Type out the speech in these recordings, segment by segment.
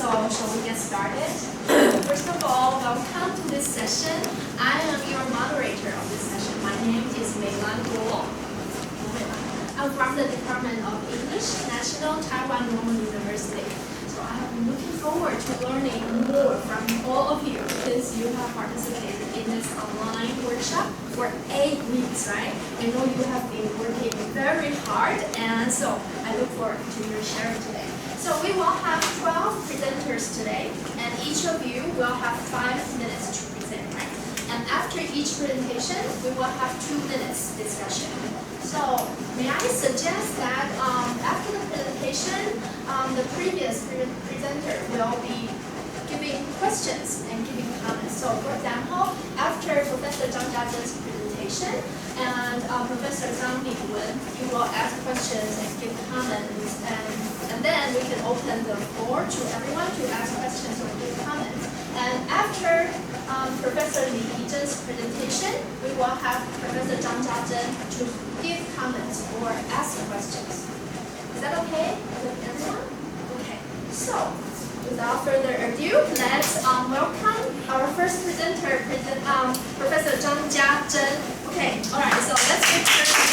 So shall we get started? First of all, welcome to this session. I am your moderator of this session. My name is Meilan Guo. I'm from the Department of English, National Taiwan Normal University. So I have been looking forward to learning more from all of you since you have participated in this online workshop for 8 weeks, right? I know you have been working very hard, and so I look forward to your sharing today. So we will have 12 presenters today, and each of you will have 5 minutes to present, right? And after each presentation, we will have 2 minutes discussion. So may I suggest that after the presentation, the previous presenter will be giving questions and giving comments. So for example, after Professor Zhang Jiazhen's presentation and Professor Zhang Liwen, you will ask questions and give comments, and then we can open the floor to everyone to ask questions or give comments. And after Professor Li Yizhen's presentation, we will have Professor Zhang Jiazhen to give comments or ask questions. Is that okay with everyone? Okay. So without further ado, let's welcome our first presenter, Professor Zhang Jiazhen. Okay. All right. So let's get started.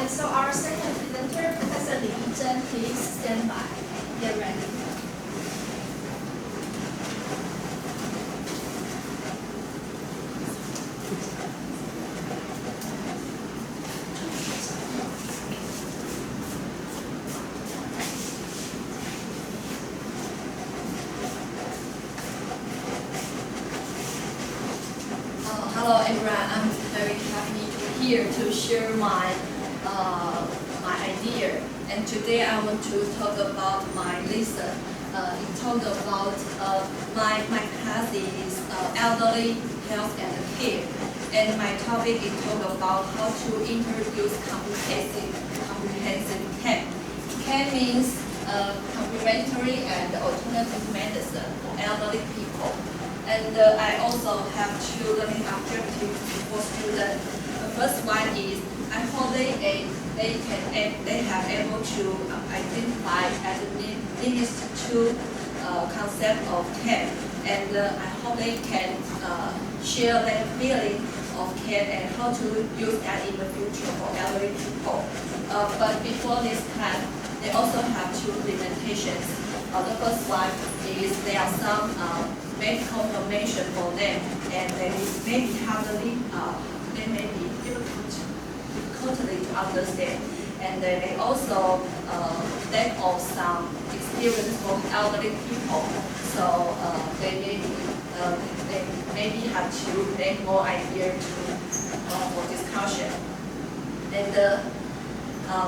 And so our second presenter, Professor Li Yizhen, please stand by. Get ready. Hello everyone, I'm very happy to be here to share my idea. And today I want to talk about my lesson. It talk about my class is elderly health and care. And my topic is talk about how to introduce comprehensive care. Care means complementary and alternative medicine for elderly people. And I also have 2 learning objectives for students. The first one is I hope they have able to identify and list 2 concepts of care, and I hope they can share their feeling of care and how to use that in the future for elderly people. But before this class, they also have 2 limitations. The first one is there are some medical information for them, and they may be hardly, they may be difficultly to understand, and they may also lack of some experience for elderly people. So they maybe have to make more idea for discussion. And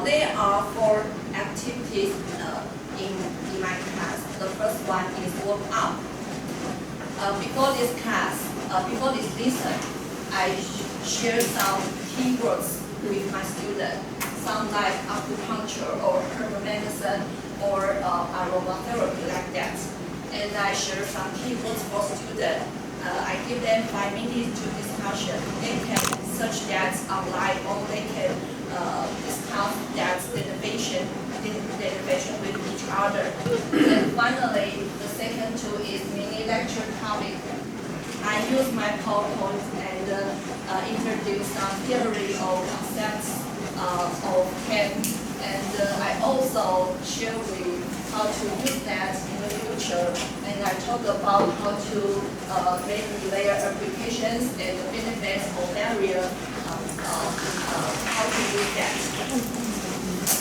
there are 4 activities in my class. The first one is warm up. Before this class, before this lesson, I share some keywords with my students, some like acupuncture or herbal medicine or aromatherapy like that. And I share some keywords for students. I give them 5 minutes to discussion. They can search that online or they can discuss that innovation with each other. And finally, the second tool is mini lecture topic. I use my PowerPoint and introduce some theory or concepts of care, and I also share with how to use that in the future, and I talk about how to maybe their applications and the benefits or barrier, how to use that.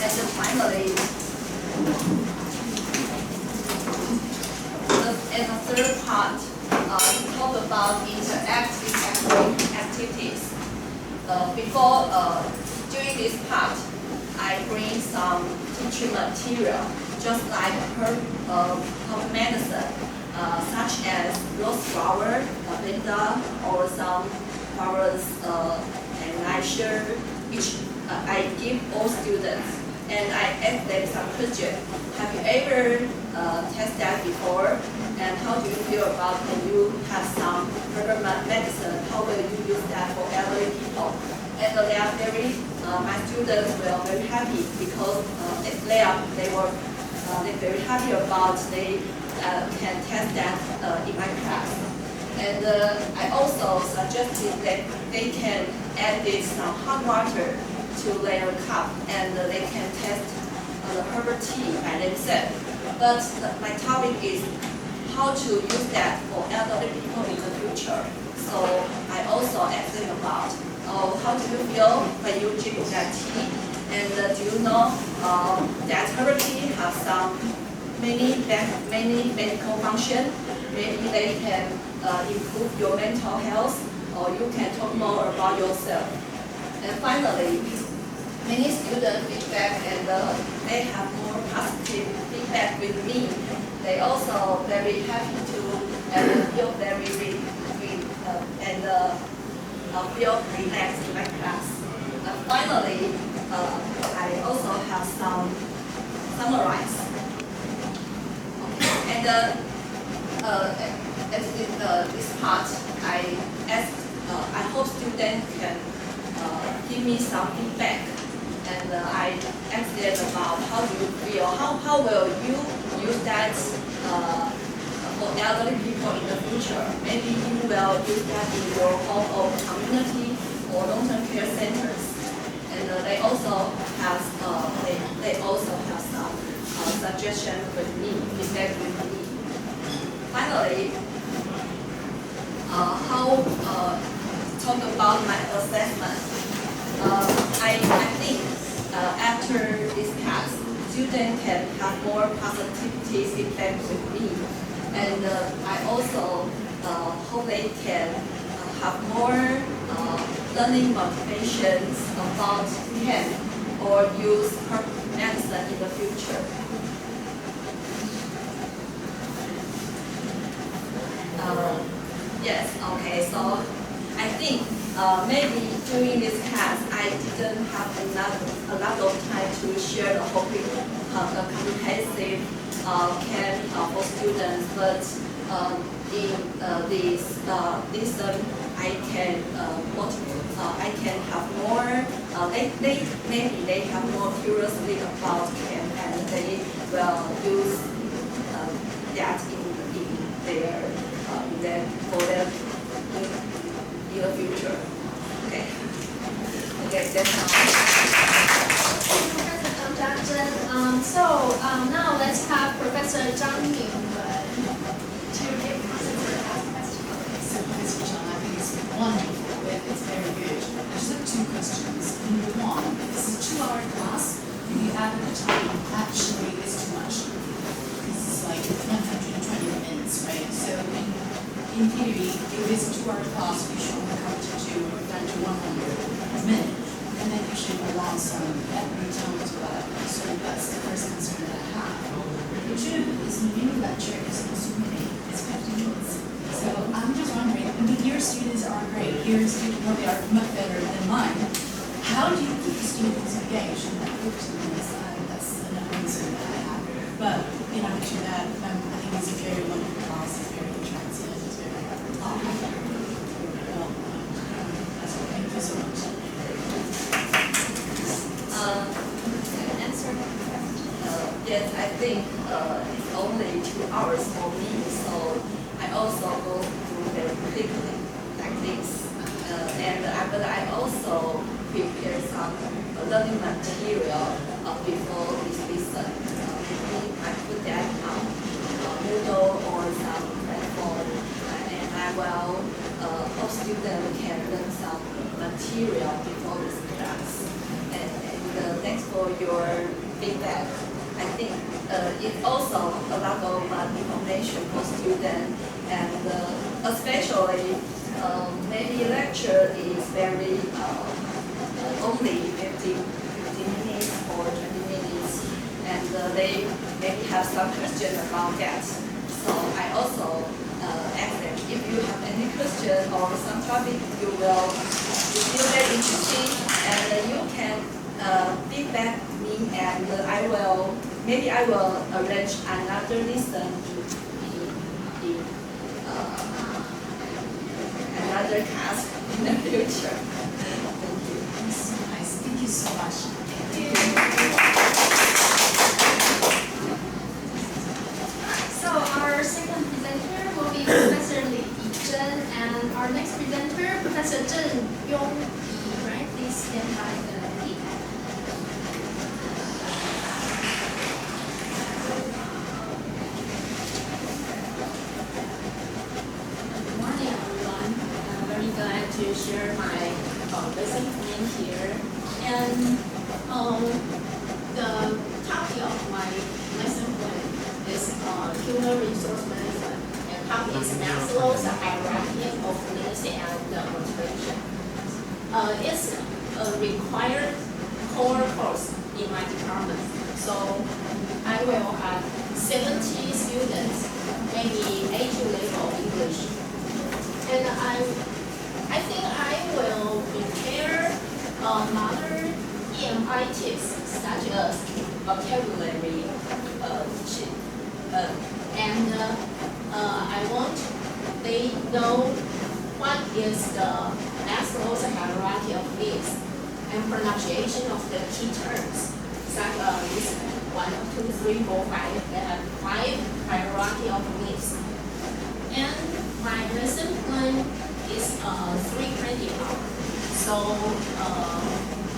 And then finally, and the third part, we talk about interactive activities. During this part, I bring some teaching material, just like herb medicine, such as rose flower, lavender, or some flowers, and I give all students, and I ask them some questions. Have you ever tested that before? And how do you feel about when you have some herbal medicine? How will you use that for elderly people? And they are very, my students were very happy because they're very happy about they can test that in my class. And I also suggested that they can add some hot water to their cup, and they can test the herbal tea by themselves. But my topic is how to use that for elderly people in the future. So I also asked them about, how do you feel when you drink that tea? And do you know that herbal tea has many medical functions? Maybe they can improve your mental health, or you can talk more about yourself. And finally, many students feedback, and they have more positive feedback with me. They also very happy to feel very feel relaxed in my class. Finally, I also have some summarize. Okay. And at this part, I hope students can give me some feedback. And I asked them about how do you feel, how will you use that for elderly people in the future. Maybe you will use that in your home or community or long-term care centers. And they also have some suggestions with me, feedback with me. Finally, talk about my assessment. I think after this class, students can have more positivity feedback with me, and I also hope they can have more learning motivations about hemp or use herb medicine in the future. Yes, okay, so I think maybe during this class I didn't have a lot of time to share the whole comprehensive camp for students, but in this I can have more. Maybe they have more curiosity about camp, and they will use that in the future. Okay. Okay, that's all. Now let's have Professor Zhang Yingwen to give us a question. So, Mr. Zhang, I think it's wonderful. It's very good. I just have two questions. Number one, this is a 2-hour class. If you add the time, actually is too much. This is like 120 minutes, right? So in theory, if it's a 2-hour class, you should come to down to 100 minutes. And then you should allow some every time to so that's the first concern that I have. The two is the new lecture is consuming, it's 50 minutes. So I'm just wondering, I mean, your students are great, your students probably are much better than mine. How do you keep the students engaged in that 50 minutes? That's another concern that I have. But in addition to that, I think it's a very wonderful class, it's very attractive, it's very thank you so much. Yes, I think it's only 2 hours for me, so I also go through very quickly like this. But I also prepare some learning material before this lesson. I put that on Moodle or some platform, and I will hope students can learn some material before this class. And thanks for your feedback. I think it's also a lot of information for students, and especially maybe lecture is very only 15 minutes or 20 minutes, and they maybe have some questions about that. So I also ask them if you have any question or some topic you feel very interesting, and you can feedback me, and maybe I will arrange another lesson in another class in the future. Thank you. That's so nice. Thank you so much. Thank you. share my lesson plan here. And the topic of my lesson plan is human resource management. And topic is Maslow's hierarchy of needs and motivation. It's a required core course in my department. So I will have 70 students, maybe A2 level English. And I think I will prepare other EMI tips such as vocabulary sheet. And I want they know what is the Maslow's hierarchy of needs and pronunciation of the key terms, such as this 1, 2, 3, 4, 5. They have 5 hierarchy of needs. And my lesson plan is 3 credit hours. So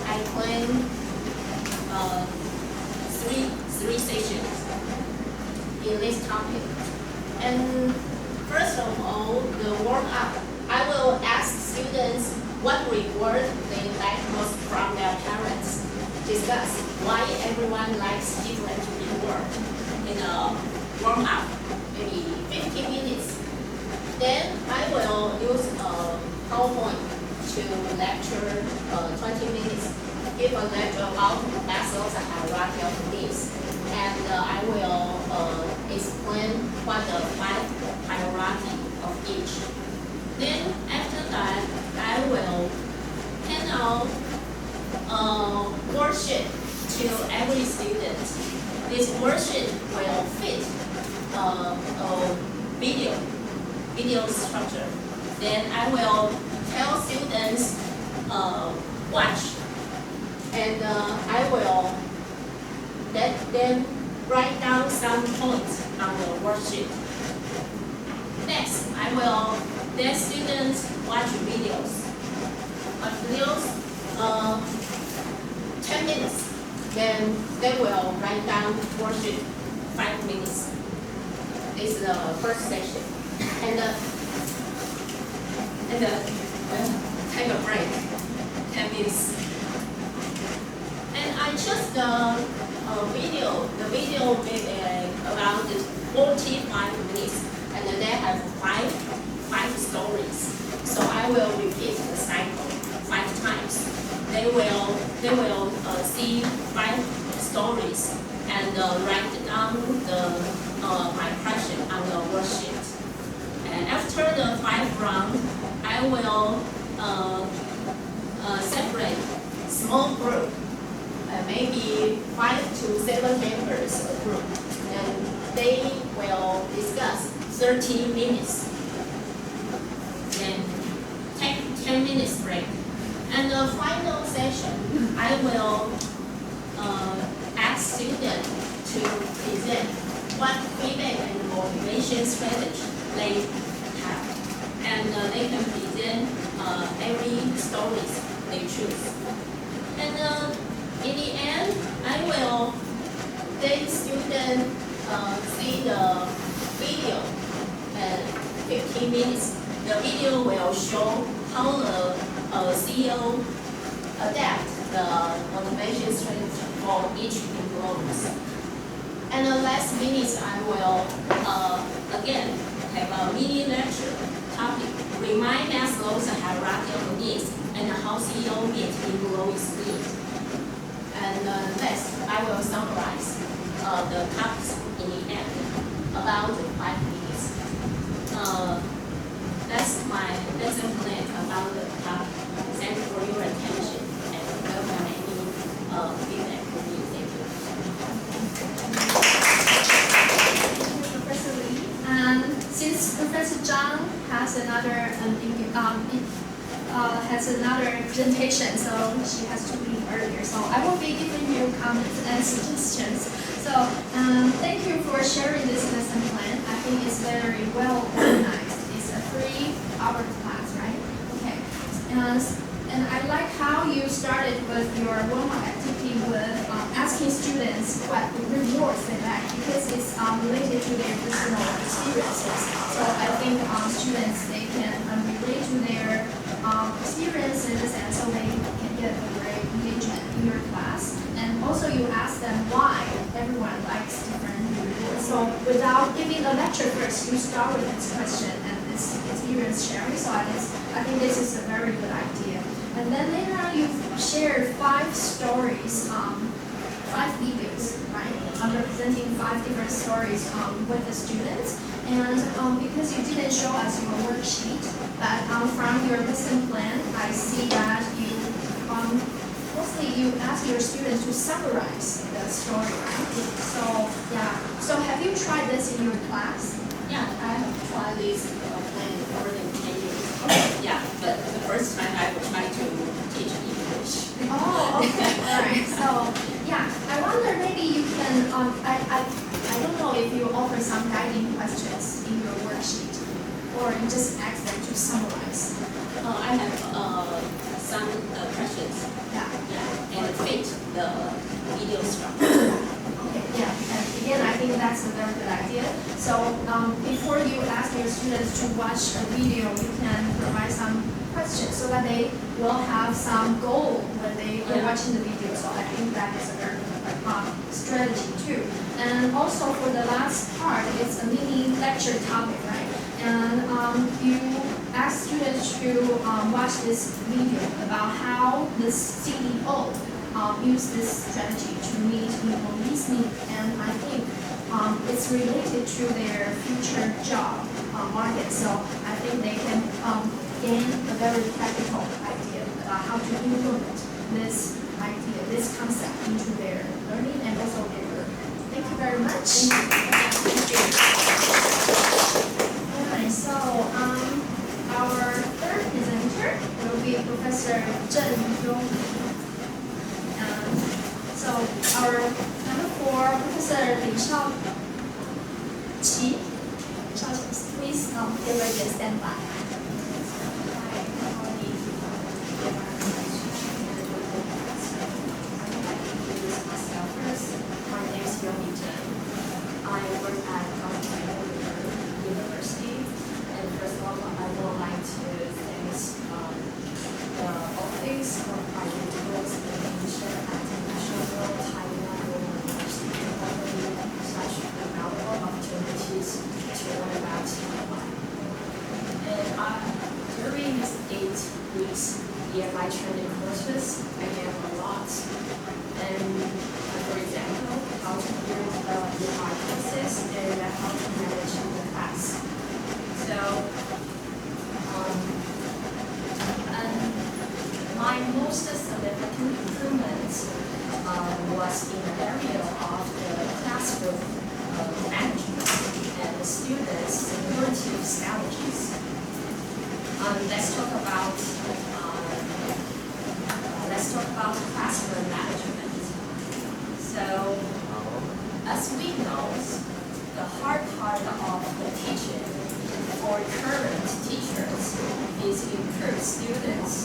I plan 3 sessions in this topic. And first of all, the warm up. I will ask students what reward they like most from their parents. Discuss why everyone likes different reward in a warm up, maybe 15 minutes. Then I will use a PowerPoint to lecture 20 minutes, give a lecture about Maslow's hierarchy of needs. And I will explain what the 5 hierarchy of each. Then after that, I will hand out a worksheet to every student. This worksheet will fit a video structure. Then I will tell students watch, and I will let them write down some points on the worksheet. Next, I will let students watch videos. 10 minutes. Then they will write down worksheet 5 minutes. This is the first section. And take a break, 10 minutes. And I chose the video. The video may be around 45 minutes, and they have five stories. So I will repeat the cycle 5 times. They will see 5 stories and write down my question on the worksheet. And after the 5 round, I will separate small group, maybe 5 to 7 members a group, and they will discuss 30 minutes. Then take 10 minutes break. And the final session, I will ask students to present what feedback and motivation strategy they have. And they can present every stories they choose. And in the end, I will let students see the video at 15 minutes. The video will show how the CEO adapt the motivation strategy for each employee. And the last minutes, I will again have a mini lecture topic, remind Maslow's hierarchy of needs and how CEO meet employees' needs. And next, I will summarize the topics in the end, about 5 minutes. That's my lesson plan about the topic. Thank you for your attention, and welcome any feedback from me. Thank you. Thank you, Professor Lee. And since Professor Zhang has another presentation, so she has to leave earlier. So I will be giving you comments and suggestions. So thank you for sharing this lesson plan. I think it's very well organized. It's a 3-hour class, right? Okay. And I like how you started with your warm-up activity with asking students what rewards they like, because it's related to their personal experiences. So I think students, they can relate to their experiences, and so they can get a great engagement in your class. And also you ask them why everyone likes different. So without giving a lecture first, you start with this question and this experience sharing. So I think this is a very good idea. And then later on, you share 5 stories, 5 videos, right? Representing 5 different stories with the students. And because you didn't show us your worksheet, but from your lesson plan, I see that you mostly you ask your students to summarize the story, right? So yeah. So have you tried this in your class? Yeah, I have tried this plan more than 10 years. Yeah, but the first time I will try to teach English. Oh, okay. All right. So yeah, I wonder maybe you can. I don't know if you offer some guiding questions in your worksheet, or you just ask them to summarize. I have some questions. Yeah. Yeah, and fit the video structure. Okay. Yeah. And again, I think that's a very good idea. So before you ask your students to watch a video, you can provide some questions so that they will have some goal when they are watching the video. So I think that is a very good strategy too. And also for the last part, it's a mini lecture topic, right? And you ask students to watch this video about how the CEO use this strategy to meet employees' needs. And I think it's related to their future job market. So I think they can gain a very practical idea about how to implement this idea, this concept into their learning and also their work. Thank you very much. Alright, so our third presenter will be Professor Zheng Yong. So our number 4, Professor Li Shaoqi. Please get ready and stand by. My name is Yomi Zheng. I work at University, and first of all, I would like to thank the office of our university at International Taiwan University for such valuable opportunities to learn about Taiwan. And during these 8 weeks, my training courses, I learned a lot. And for example, how to build ER courses and how to manage the class. So, and my most significant improvement was in the area of the classroom management and the students' supportive strategies. Let's talk about classroom management. So, as we know, the hard part of the teaching for current teachers is improve students'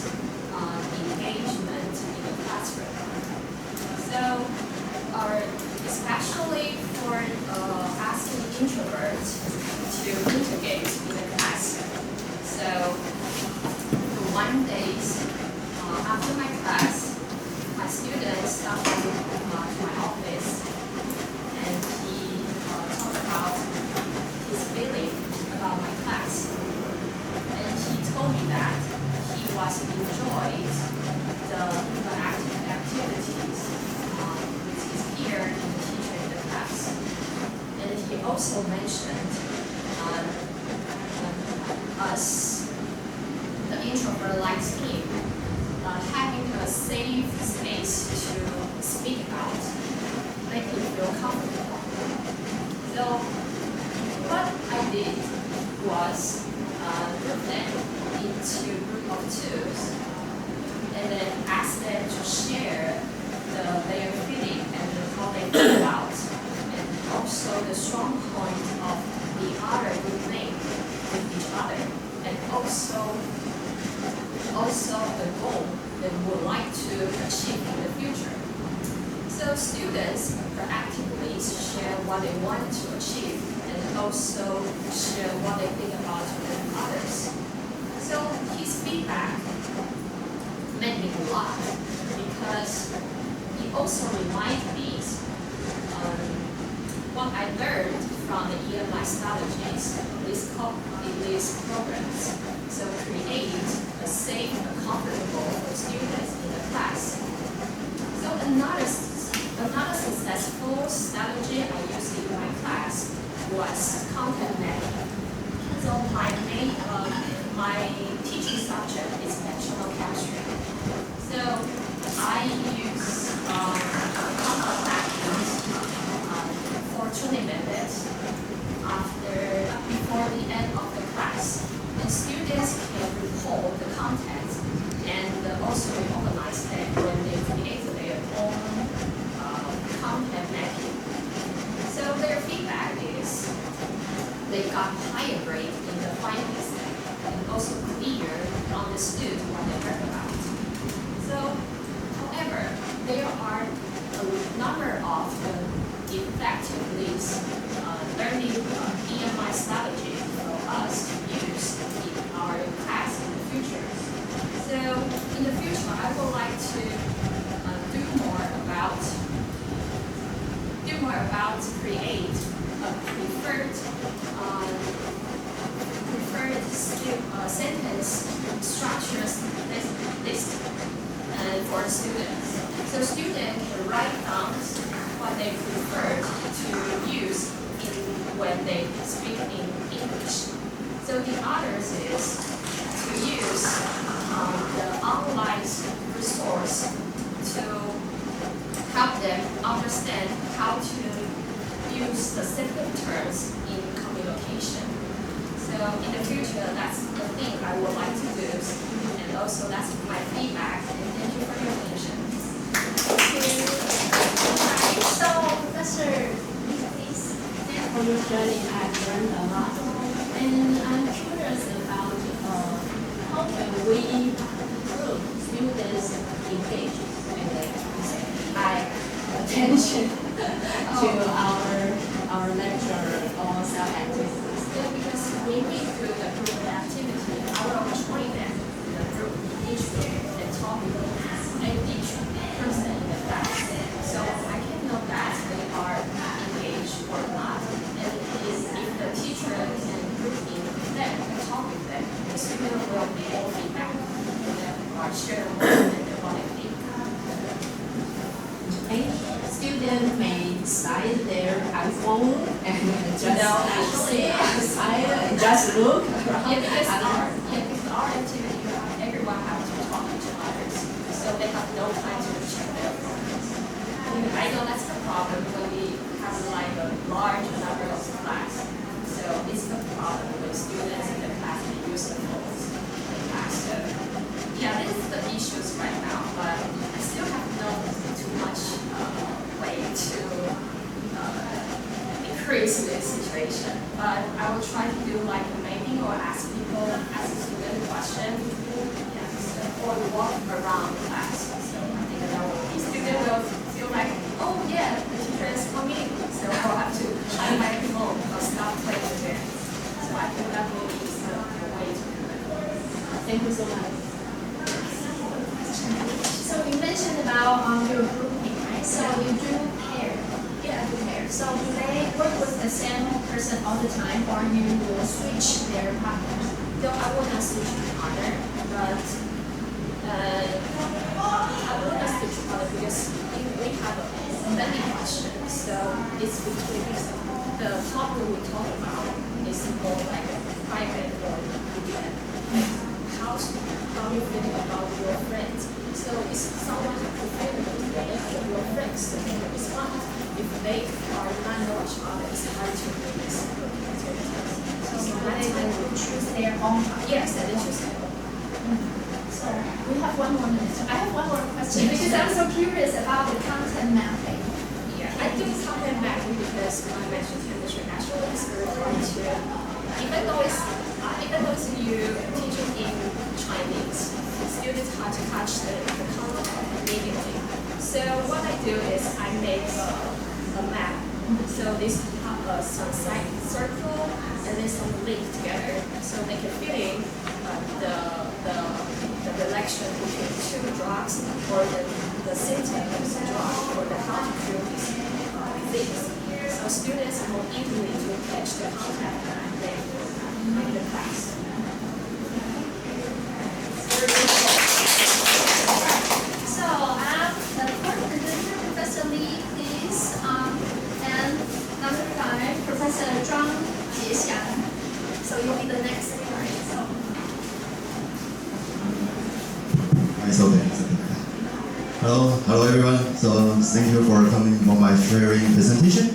engagement in the classroom. So, especially for asking introverts to integrate in the class. So, one day after my class, my student stopped to my office, and he talked about his feeling about my class. And he told me that he was enjoyed the activities with his peer and the teacher in the class. And he also mentioned us, the introvert like him, having a safe space to speak about, make him feel comfortable. So what I did was group them into a group of 2s and then ask them to share their feeling and how they feel about, and also the strong point of the other group mate with each other, and also the goal they would like to achieve in the future. So students proactively share what they want to achieve and also share what they think about others. So his feedback meant me a lot because it also reminded me what I learned from the EMI strategies in these programs. So create a safe and comfortable for students in the class. So another successful strategy I used in my class was content mapping. So my teaching subject is functional chemistry. So I use content mapping for 20 minutes before the end of the class. And students can report the content and also organize them when they create their own content mapping. So their feedback is they got higher grade in the final exam and also clear understood what they heard about. So, however, there are a number of effective learning EMI strategies for us to use in our class in the future. So, in the future, I would like to do more about create a preferred sentence structure list for students. So students can write down what they prefer to use when they speak in English. So the others is to use the online resource to help them understand how to use specific terms in communication. So in the future, that's the thing I would like to do, and also that's my feedback. And thank you for your attention. Alright, so Professor, please. For your journey, I've learned a lot, and I'm curious about how can we improve students' engagement and attention to our lecture or self-activities. Because when we do the group activity, I will join them in the group each day and talk with each person in the class. So I can know that they are engaged or not. And if the teacher can group in them and talk with them, the student will be more feedback or share what they think. Students may slide their iPhone and just look. Because our activity, everyone has to talk to each other, so they have no time to check their phones. I know that's the problem when we have like a large number of class. So it's the problem with students in the class that use the phones in the class. So yeah, this is the issues right now, but I still have no too much way to increase this situation. But I will try to do like a mapping or ask student a question. Or walk around class. So I think that the student will feel like, oh yeah, the teacher is coming. So I'll have to shine my phone or stop playing with it. So I think that will be the way to do it. Thank you so much. So you mentioned about your grouping, right? So you do pair. Yeah, do pair. So do they work with the same person all the time, or you will switch their partners? So I will not switch partner, but I will not switch partner because we have many questions. So it's between the topic we talk about is more like private or weekend. How do you feel about your friends? So if someone has a favorite with your friends, the thing is fun. If they are not know each other, it's hard to do this. So they will choose their own partner. Yes, they choose their own. So we have one more minute. I have one more question because I'm so curious about the content mapping. Yeah, I do content mapping because my mentioned chemistry actually is very hard to, even though it's you teaching in Chinese, students hard to catch the content immediately. So what I do is I make a map. So So this have some side circle and then some link together. So make a feeling the relation between two drugs or the symptoms of the drug or the how to cure this disease. So students more easily to catch the concept in the class. So, the fourth presenter, Professor Lee, please, and number 5, Professor Zhang Jiexian. So you'll be the next speaker. So. It's okay. Hello everyone. So thank you for coming for my sharing presentation.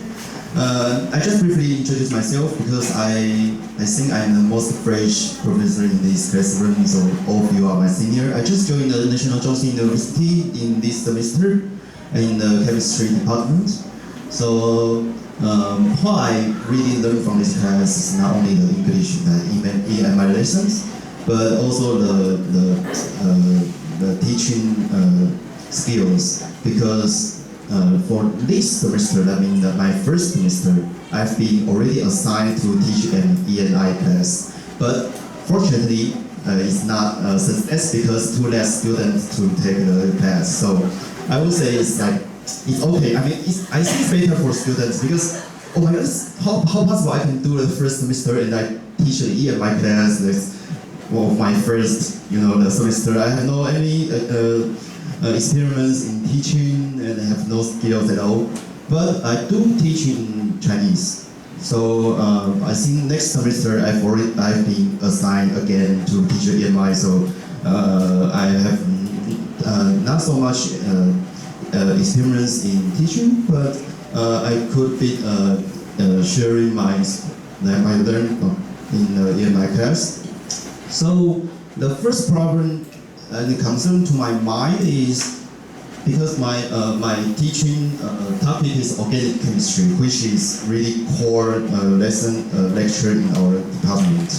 I just briefly introduce myself because I think I'm the most fresh professor in this classroom, so all of you are my senior. I just joined the National Johnson University in this semester in the chemistry department. So what I really learned from this class is not only the English, EMI lessons, but also the teaching skills, because for this semester, that means that my first semester, I've been already assigned to teach an ENI class. But fortunately, it's not a success because too less students to take the class. So I would say it's okay. I mean, I think it's better for students because, oh my God, how possible I can do the first semester and I teach an ENI class? That's my first, the semester. I have no any experience in teaching and I have no skills at all. But I do teach in Chinese. So I think next semester I've been assigned again to teach EMI. So I have not so much experience in teaching, but I could be sharing my learned in the EMI class. So the first problem and concern to my mind is because my teaching topic is organic chemistry, which is really core lecture in our department.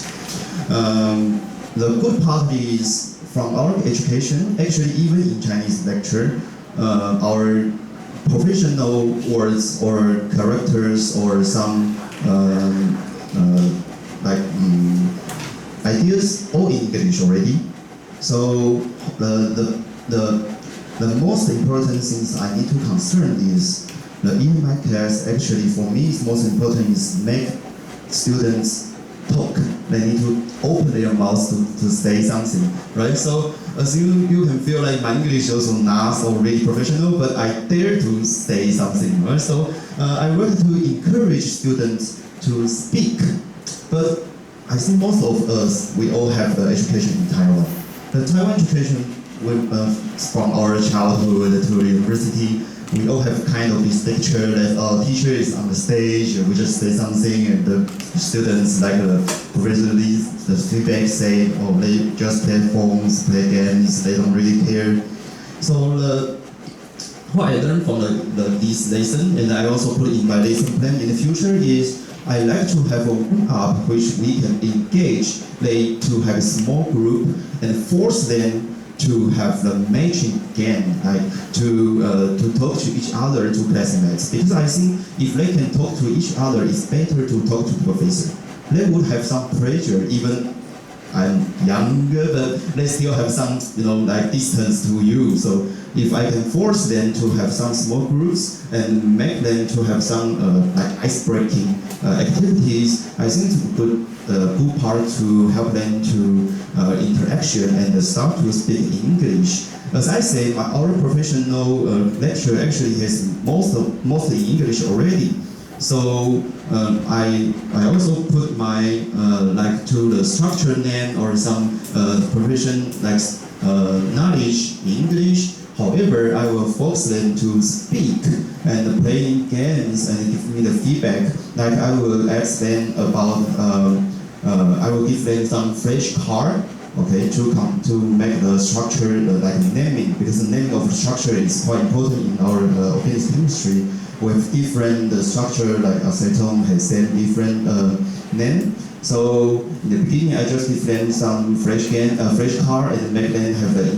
The good part is from our education, actually even in Chinese lecture, our professional words or characters or some ideas all in English already. So the most important things I need to concern is the EMI class. Actually, for me, it's most important is make students talk. They need to open their mouths to say something, right? So as you can feel like my English also not so really professional, but I dare to say something, right? So I work to encourage students to speak, but I think most of us, we all have the education in Taiwan. The Taiwan education, from our childhood to the university, we all have kind of this picture that our teacher is on the stage, we just say something, and the students, like the professor leads, the feedback say, oh, they just play phones, play games, they don't really care. So what I learned from this lesson, and I also put in my lesson plan in the future, is I like to have a group which we can engage they to have a small group and force them to have the matching game, like to talk to each other, to classmates. Because I think if they can talk to each other, it's better to talk to professor. They would have some pressure, even I'm younger, but they still have some, distance to you. So if I can force them to have some small groups and make them to have some ice-breaking activities, I think it's a good part to help them to interaction and start to speak English. As I say, our professional lecture actually has mostly English already. So I also put my to the structure name or some provision knowledge in English. However, I will force them to speak and playing games and give me the feedback. Like I will ask them about, I will give them some flashcard, okay, to make the structure naming, because the naming of the structure is quite important in our organic chemistry. With different structure, like acetone has different name. So in the beginning, I just give them some flashcard and make them have the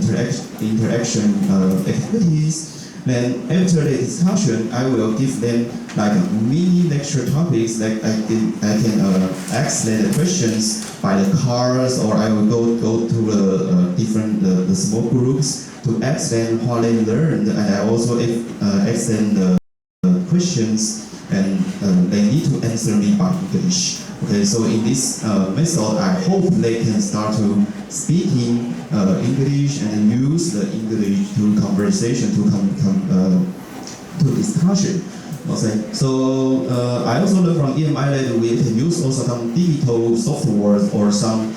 interaction activities. Then after the discussion, I will give them like a mini lecture topics. Like I can ask them the questions by the cards, or I will go to the different the small groups to ask them what they learned, and I also ask them the questions, and they need to answer me by English. Okay, so in this method, I hope they can start to speaking English and use the English to conversation, to discussion. Okay, so I also learned from EMI that we can use also some digital software or some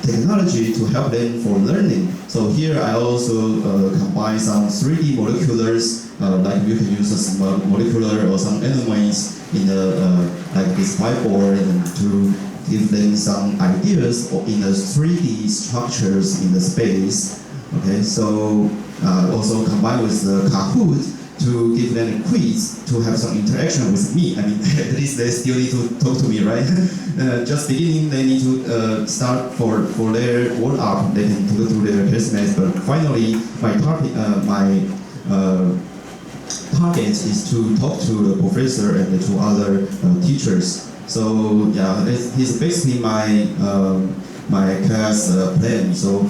technology to help them for learning. So here I also combine some 3D moleculars, like you can use some molecular or some elements in the like this whiteboard, and to give them some ideas in the 3D structures in the space. Okay, so also combine with the Kahoot to give them a quiz to have some interaction with me. I mean, at least they still need to talk to me, right? Just beginning, they need to start for their warm up. They can go through their resumes, but finally, my target is to talk to the professor and to other teachers. So yeah, it's basically my class plan. So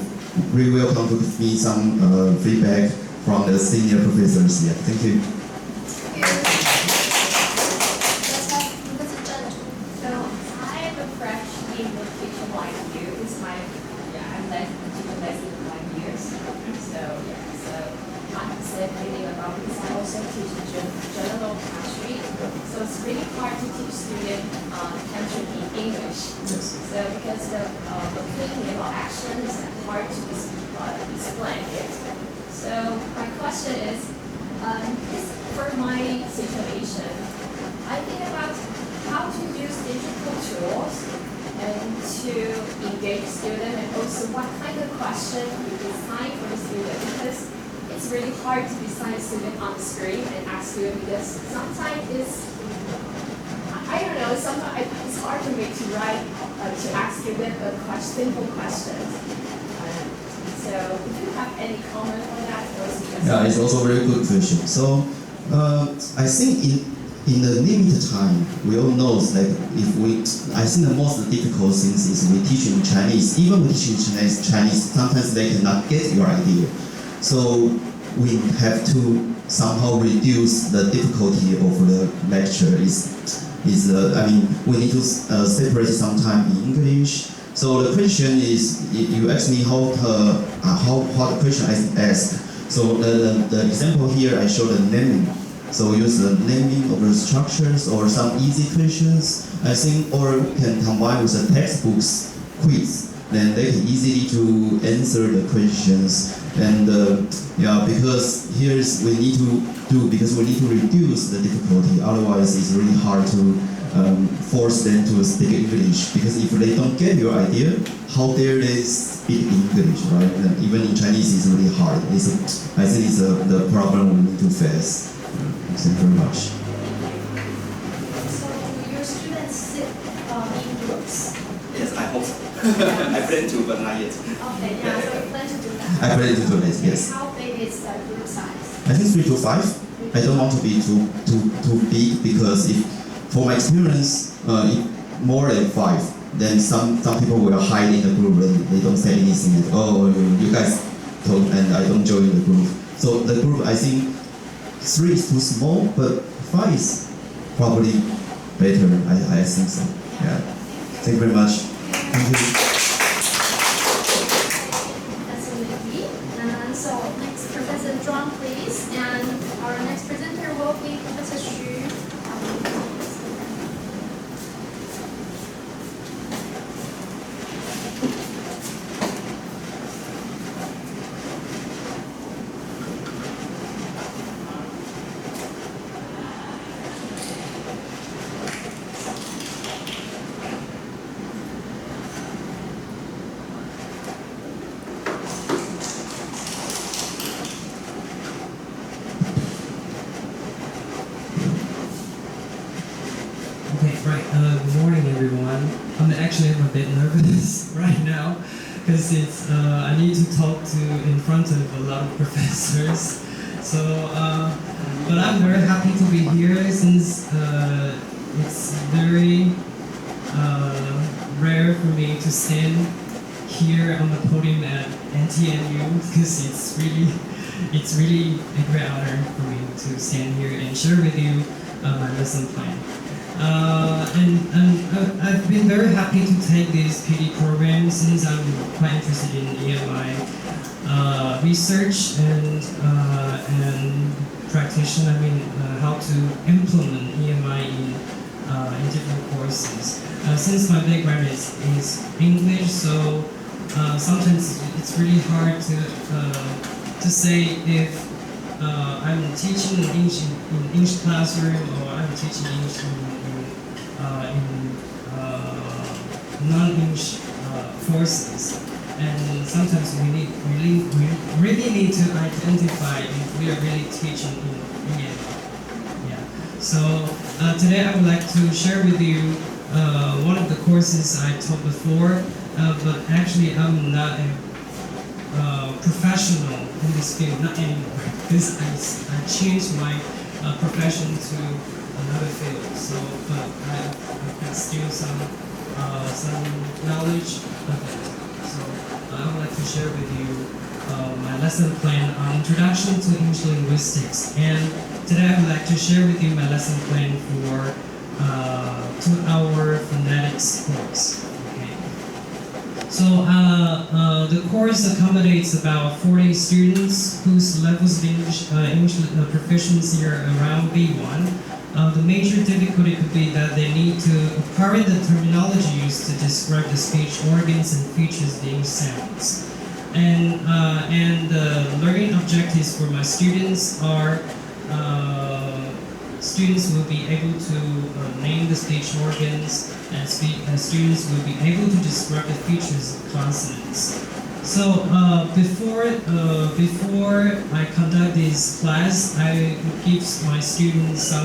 really welcome to give me some feedback from the senior professors. Yeah, thank you. So I am a fresh English teacher like you. I'm teaching less than 5 years. So I'm thinking about this. I also teach general chemistry. So it's really hard to teach students chemistry in English. Yes. So because the thinking or action is hard to explain it. So my question is for my situation, I think about how to use digital tools and to engage students, and also what kind of question you design for the student, because it's really hard to design a student on the screen and ask student, because sometimes I don't know, sometimes it's hard for me to write, to ask student a simple questions. So, do you have any comment on that? Yeah, it's also a very good question. So, I think in the limited time, we all know that I think the most difficult thing is we teach in Chinese. Even we teach in Chinese, sometimes they cannot get your idea. So, we have to somehow reduce the difficulty of the lecture. We need to separate some time in English. So the question is, you ask me how the question I ask. So the example here, I show the naming. So use the naming of the structures or some easy questions, I think, or can combine with the textbooks quiz. Then they can easily to answer the questions. And because we need to reduce the difficulty. Otherwise, it's really hard to force them to speak English, because if they don't get your idea, how dare they speak English, right? And even in Chinese, it's really hard. I think it's the problem we need to face. Thank you very much. So your students sit in groups? Yes, I hope so. I plan to, but not yet. Okay, yeah, so you plan to do that? I plan to do that, yes. How big is the group size? I think 3 to 5. I don't want to be too big, because for my experience, if more than 5, then some people will hide in the group and they don't say anything. Like, oh, you guys talk and I don't join the group. So the group, I think 3 is too small, but 5 is probably better. I think so. Yeah. Thank you very much. Thank you. Absolutely. So next, Professor Zhuang, please. And our next presenter will be Professor Xu. Good morning, everyone. I'm a bit nervous right now because I need to talk in front of a lot of professors. So, but I'm very happy to be here since it's very rare for me to stand here on the podium at NTNU because it's really a great honor for me to stand here and share with you my lesson plan. And I've been very happy to take this PD program since I'm quite interested in EMI research and practitioner. I mean, how to implement EMI in different courses. Since my background is English, so sometimes it's really hard to say if I'm teaching English in English classroom or I'm teaching English in non-English courses. And sometimes we really need to identify if we are really teaching in EMI. Yeah. So today I would like to share with you one of the courses I taught before, but actually I'm not a professional in this field, not anymore, because I changed my profession to another field. So, but I've got still some knowledge of it. So I would like to share with you my lesson plan on Introduction to English Linguistics. And today I would like to share with you my lesson plan for 2-hour phonetics course. Okay. So the course accommodates about 40 students whose levels of English proficiency are around B1. The major difficulty could be that they need to acquire the terminology used to describe the speech organs and features of the English sounds. And the learning objectives for my students are students will be able to name the speech organs, and students will be able to describe the features of consonants. So before I conduct this class, I give my students a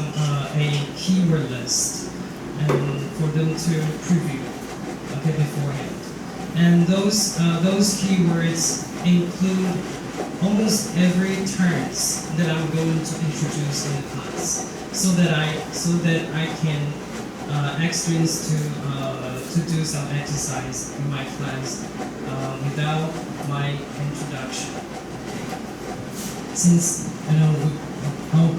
keyword list, and for them to preview, okay, beforehand. And those keywords include almost every terms that I'm going to introduce in the class, so that I can ask students to do some exercise in my class without my introduction. Since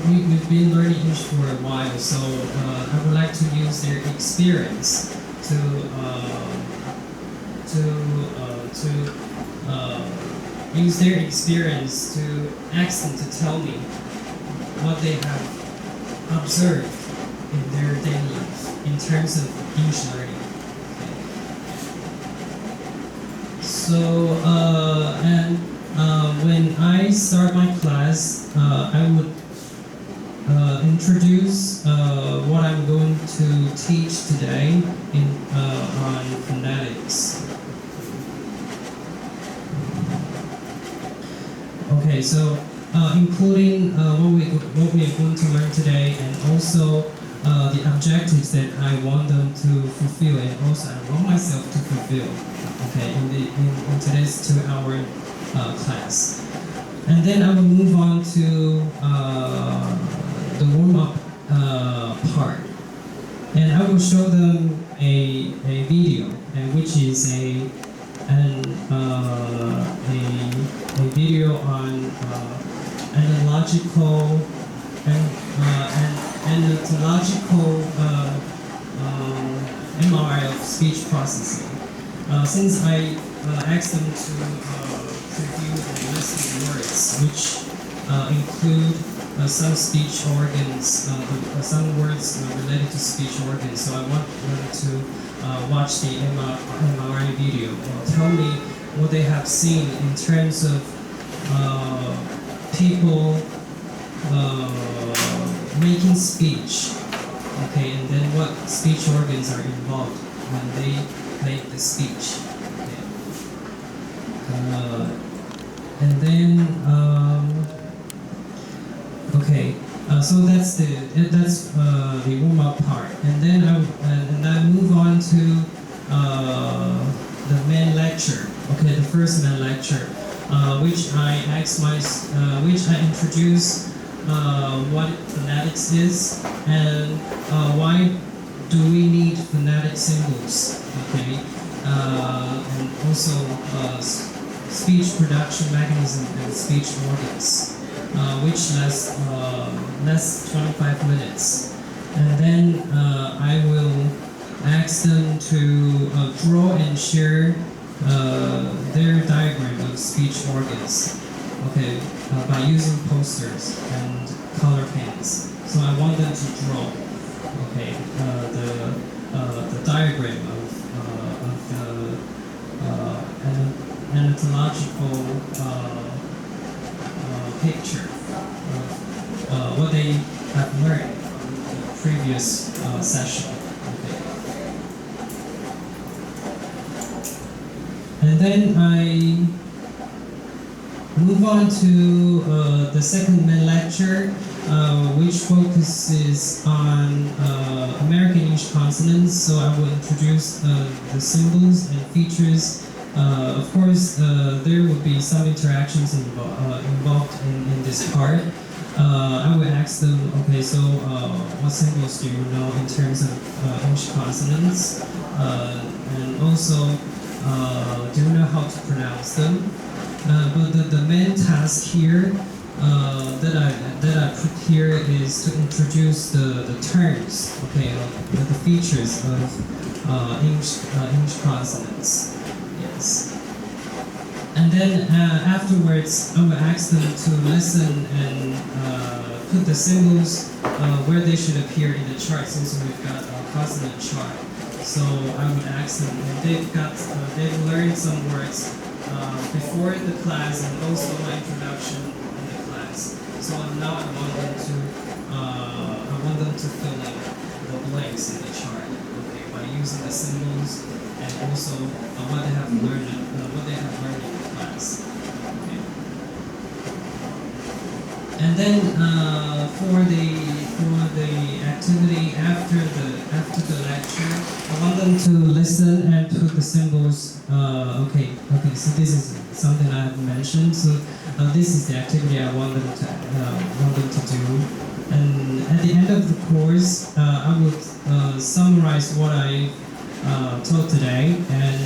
we've been learning English for a while, so I would like to use their experience to use their experience to ask them to tell me what they have observed in their daily life in terms of English learning. So when I start my class, I would introduce what I'm going to teach today on phonetics. Okay, so including what we are going to learn today, and also the objectives that I want them to fulfill, and also I want myself to fulfill. Okay, in today's 2-hour class, and then I will move on to the warm-up part, and I will show them a video, which is a video on analogical MRI of speech processing. Since I asked them to review the list of words, which include some speech organs, some words related to speech organs, so I want them to watch the MRI video and tell me what they have seen in terms of people making speech, okay, and then what speech organs are involved when they make the speech. Okay. And then so that's the warm-up part, and then I move on to the main lecture. Okay, the first main lecture. which I introduce what phonetics is and why do we need phonetic symbols, okay, and also speech production mechanism and speech organs, which lasts 25 minutes. And then I will ask them to draw and share their diagram of speech organs, okay, by using posters and color pens. So I want them to draw, okay, the diagram of the anatomical picture of what they have learned in the previous session. And then I move on to the second main lecture, which focuses on American English consonants. So I will introduce the symbols and features. Of course, there will be some interactions involved in this part. I will ask them, okay, so what symbols do you know in terms of English consonants? And also, do you know how to pronounce them? But the main task here that I put here is to introduce the terms, okay, the features of English consonants. Yes. And then afterwards, I will ask them to listen and put the symbols where they should appear in the chart, since we've got a consonant chart. So I would ask them, they've learned some words before the class and also my introduction in the class. So now I want them to fill in the blanks in the chart, okay, by using the symbols and also what they have learned in the class. Okay. And then for the activity after the lecture, I want them to listen and put the symbols. Okay. So this is something I have mentioned. So this is the activity I want them to do. And at the end of the course, I would summarize what I taught today, and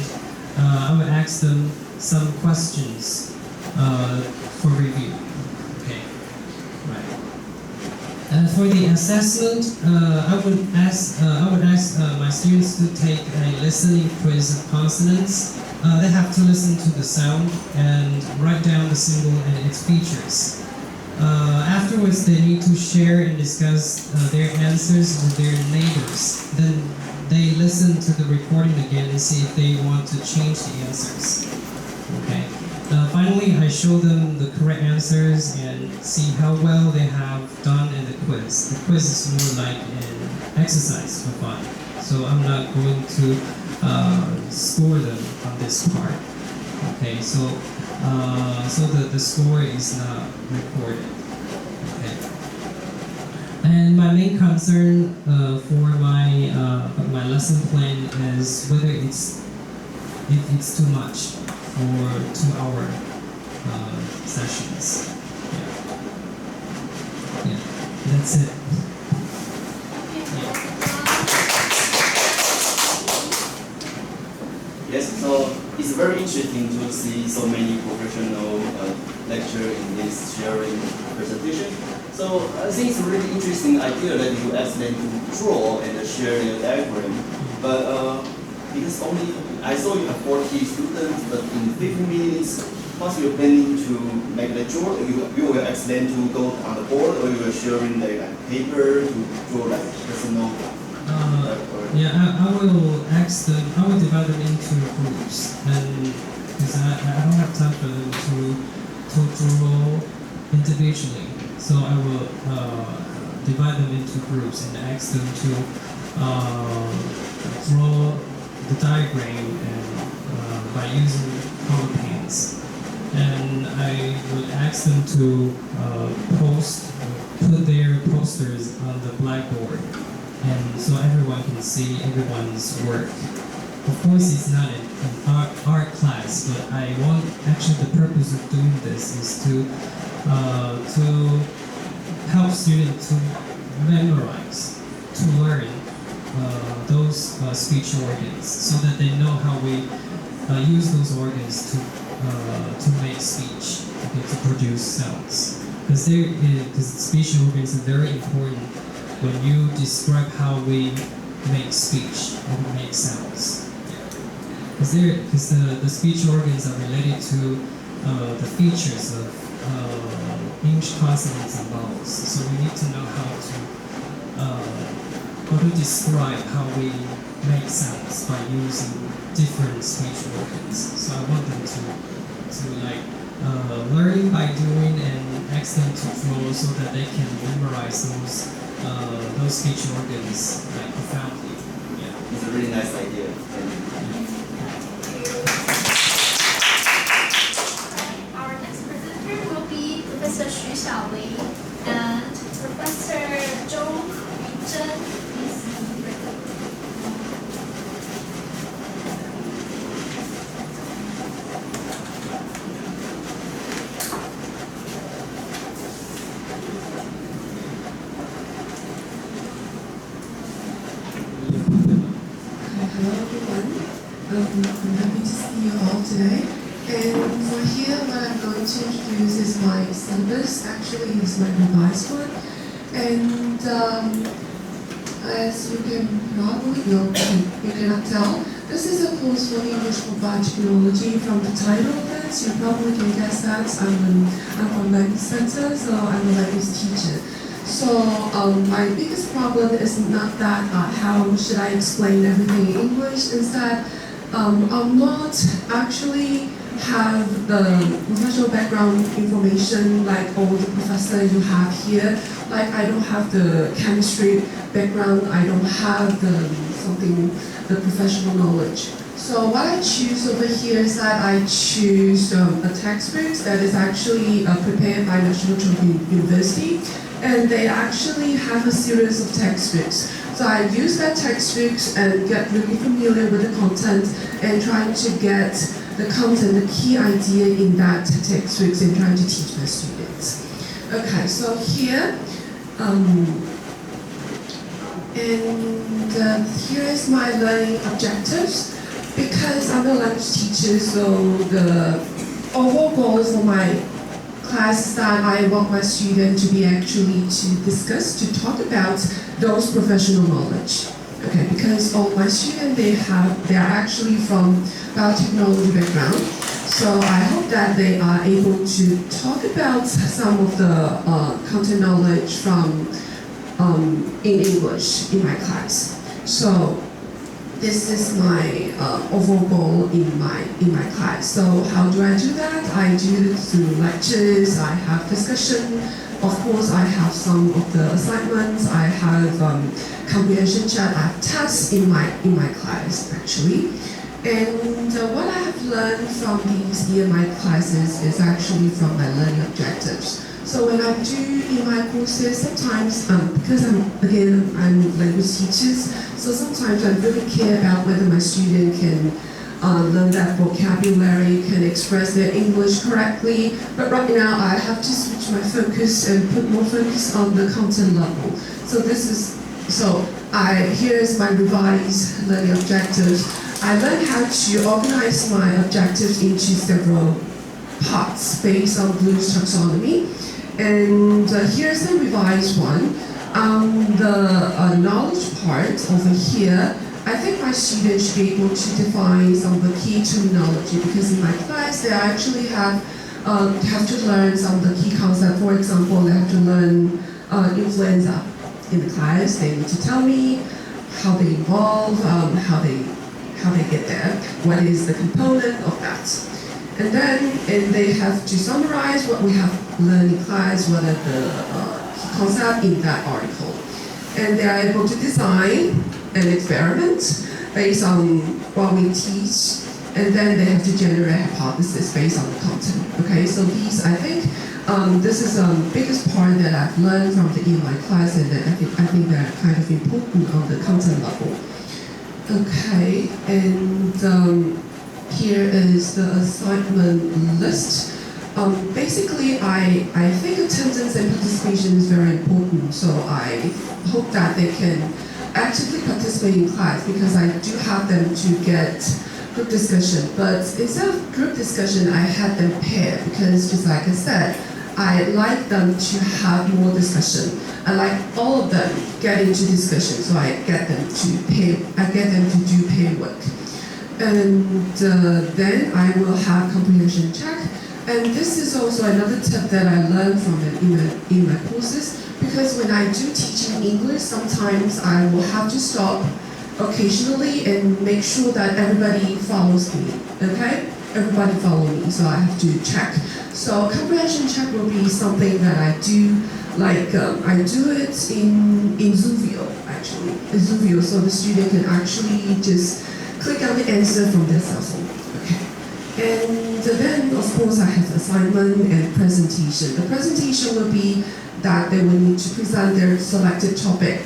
I would ask them some questions for review. Okay. Right. And for the assessment, I would ask my students to take a listening quiz of consonants. They have to listen to the sound and write down the symbol and its features. Afterwards, they need to share and discuss their answers with their neighbors. Then they listen to the recording again and see if they want to change the answers. Okay. Finally, I show them the correct answers and see how well they have done in the quiz. The quiz is more like an exercise for fun, so I'm not going to score them on this part. Okay, so the score is not recorded. Okay. And my main concern for my lesson plan is whether if it's too much for 2-hour sessions. Yeah, that's it. Yes, so it's very interesting to see so many professional lecture in this sharing presentation. So I think it's a really interesting idea that you ask them to draw and share their diagram. But because I saw you have 40 students, but in 15 minutes, once you're planning to make the draw, you will ask them to go on the board, or you will sharing the paper to draw like personal. I will ask them. I will divide them into groups, and because I don't have time for them to draw individually, so I will divide them into groups and ask them to draw the diagram and by using color paints. And I would ask them to put their posters on the blackboard, and so everyone can see everyone's work. of course it's not an art class, but I want, actually the purpose of doing this is to help students to memorize, to learn those speech organs, so that they know how we use those organs to make speech, okay, to produce sounds. Because speech organs are very important when you describe how we make speech, how we make sounds. Because the speech organs are related to the features of English consonants and vowels. So we need to know how to describe how we make sounds by using different speech organs. So I want them to like learn by doing and ask them to draw so that they can memorize those speech organs like profoundly. Yeah. It's a really nice idea. Our next presenter will be Professor Xu Xiaoling and Professor Zhou Yuzhen. Hello everyone, I'm happy to see you all today. And for here, what I'm going to introduce is my syllabus. Actually, it's my revised one. And as you can probably you cannot tell, this is a course for English for biotechnology. From the title of it, you probably can guess that I'm from 11th Presenter, so I'm a language teacher. So my biggest problem is not that how should I explain everything in English. Instead, I'm not actually have the professional background information like all the professors you have here. Like I don't have the chemistry background. I don't have the professional knowledge. So what I choose over here is that I choose a textbook that is actually prepared by National Children's University. And they actually have a series of textbooks. So I use that textbooks and get really familiar with the content and trying to get the content, the key idea in that textbooks and trying to teach my students. Okay, so here, here is my learning objectives. Because I'm a language teacher, so the overall goal for my class that I want my students to be actually to discuss, to talk about those professional knowledge. Okay, because all my students, they are actually from biotechnology background. So I hope that they are able to talk about some of the content knowledge from in English in my class. So this is my overall goal in my class. So how do I do that? I do it through lectures. I have discussion. Of course, I have some of the assignments. I have comprehension chat. I have tests in my class actually. And what I have learned from these EMI classes is actually from my learning objectives. So when I do in my courses, sometimes, because I'm language teachers, so sometimes I really care about whether my student can learn that vocabulary, can express their English correctly. But right now, I have to switch my focus and put more focus on the content level. So here's my revised learning objectives. I learned how to organize my objectives into several parts based on Bloom's taxonomy. And here's the revised one. The knowledge part over here, I think my students should be able to define some of the key terminology because in my class they actually have to learn some of the key concepts. For example, they have to learn influenza in the class. They need to tell me how they evolve, how they get there, what is the component of that. And they have to summarize what we have learned in class, what are the concepts in that article. And they are able to design an experiment based on what we teach, and then they have to generate a hypothesis based on the content. Okay, so these, I think, this is the biggest part that I've learned from the EMI class, and I think they're kind of important on the content level. Okay, and here is the assignment list. Basically, I think attendance and participation is very important, so I hope that they can actively participate in class because I do have them to get group discussion. But instead of group discussion, I had them pair because just like I said, I like them to have more discussion. I like all of them get into discussion, so I get them to do pair work. And then I will have comprehension check. And this is also another tip that I learned from it in my courses, because when I do teach in English, sometimes I will have to stop occasionally and make sure that everybody follows me, okay? Everybody follow me, so I have to check. So comprehension check will be something that I do, like I do it in Zoomview, actually. In Zoomview, so the student can actually just click on the answer from their cell phone, okay? And then, of course, I have assignment and presentation. The presentation will be that they will need to present their selected topic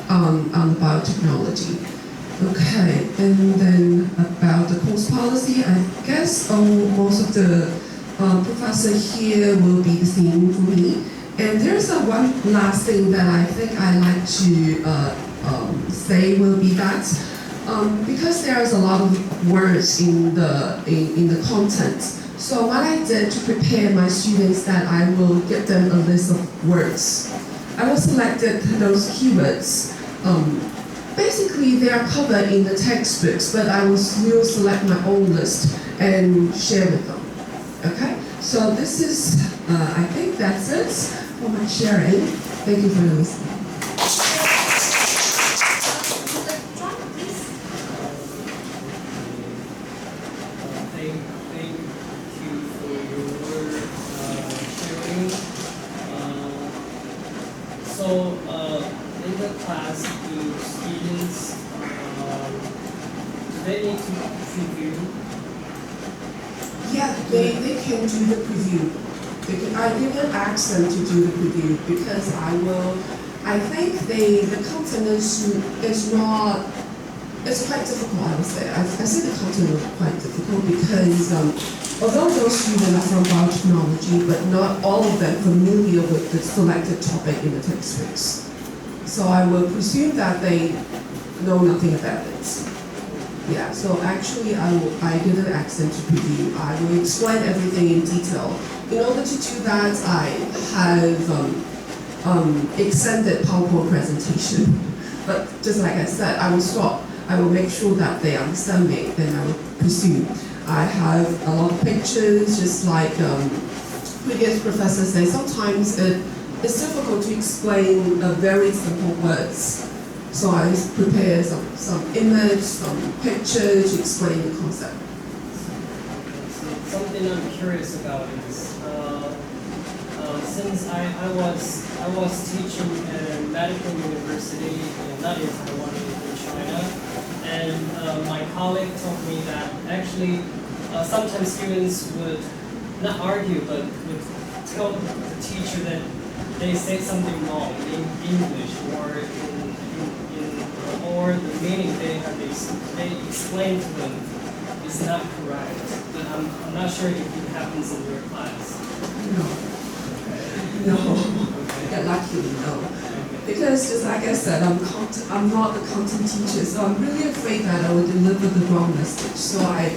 on biotechnology. Okay, and then about the course policy, I guess most of the professor here will be the same for me. And there's one last thing that I think I like to say will be that because there's a lot of words in the content. So what I did to prepare my students that I will give them a list of words. I will select those keywords. Basically, they are covered in the textbooks, but I will still select my own list and share with them. Okay? So this is, I think that's it for my sharing. Thank you for listening. In the class, do students, do they need to preview? Yeah, they can do the preview. I didn't ask them to do the preview because I think the content is not, it's quite difficult, I would say. I say the content is quite difficult because although those students are from biotechnology, but not all of them familiar with the selected topic in the textbooks. So I will presume that they know nothing about it. Yeah, so actually I didn't ask them to preview. I will explain everything in detail. In order to do that, I have extended PowerPoint presentation. But just like I said, I will stop. I will make sure that they understand me, then I will pursue. I have a lot of pictures, just like previous professors say, sometimes it's difficult to explain very simple words. So I prepare some image, some pictures to explain the concept. Something I'm curious about is, since I was teaching at a medical university, not in Taiwan, in China, and my colleague told me that actually sometimes students would not argue, but would tell the teacher that they say something wrong in English or the meaning they explain to them is not correct. But I'm not sure if it happens in your class. No. Yeah, luckily no. Because just like I said, I'm not the content teacher, so I'm really afraid that I will deliver the wrong message. So I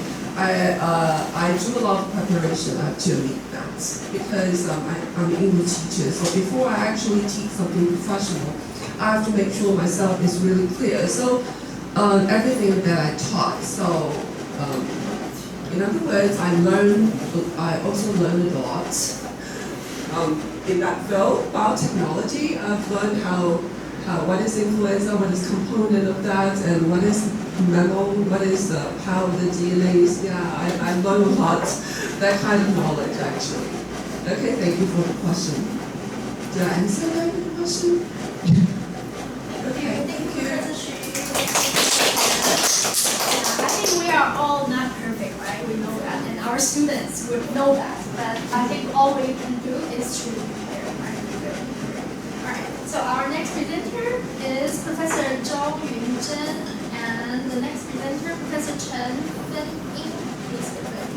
do a lot of preparation actually that because I'm an English teacher. So before I actually teach something professional, I have to make sure myself is really clear. So everything that I taught. So in other words, I also learned a lot. In that field, biotechnology, I've learned what is influenza, what is component of that, and what is memo, what is how the DNA is. Yeah, I learned a lot, that kind of knowledge actually. Okay, thank you for the question. Did I answer that question? Okay, thank you. I think we are all not perfect, right? We know that, and our students would know that. But I think all we can do is to prepare, right? All right. So our next presenter is Professor Zhou Yunzhen, and 陈芬英，please be ready.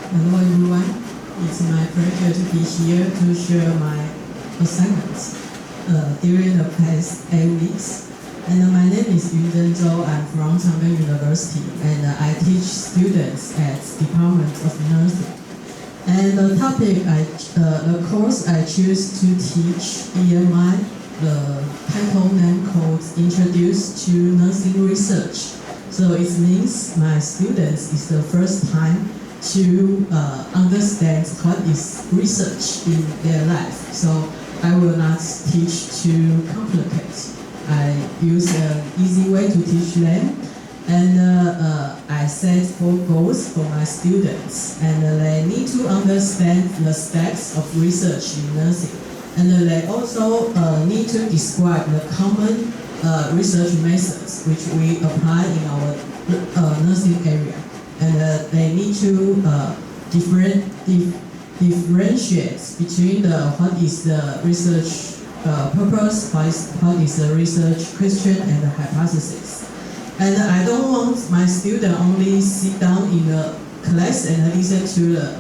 Hello everyone, it's my pleasure to be here to share my assignments during the past 8 weeks. And my name is Yunzhen Zhou. I'm from長庚University, and I teach students at Department of Nursing. And the topic, the course I choose to teach EMI, the title name called Introduce to Nursing Research. So it means my students is the first time to understand what is research in their life. So I will not teach too complicated. I use an easy way to teach them. And I set 4 goals for my students. And they need to understand the steps of research in nursing. And they also need to describe the common research methods which we apply in our nursing area. And they need to differentiate between what is the research purpose, what is the research question and the hypothesis. And I don't want my student only sit down in the class and listen to the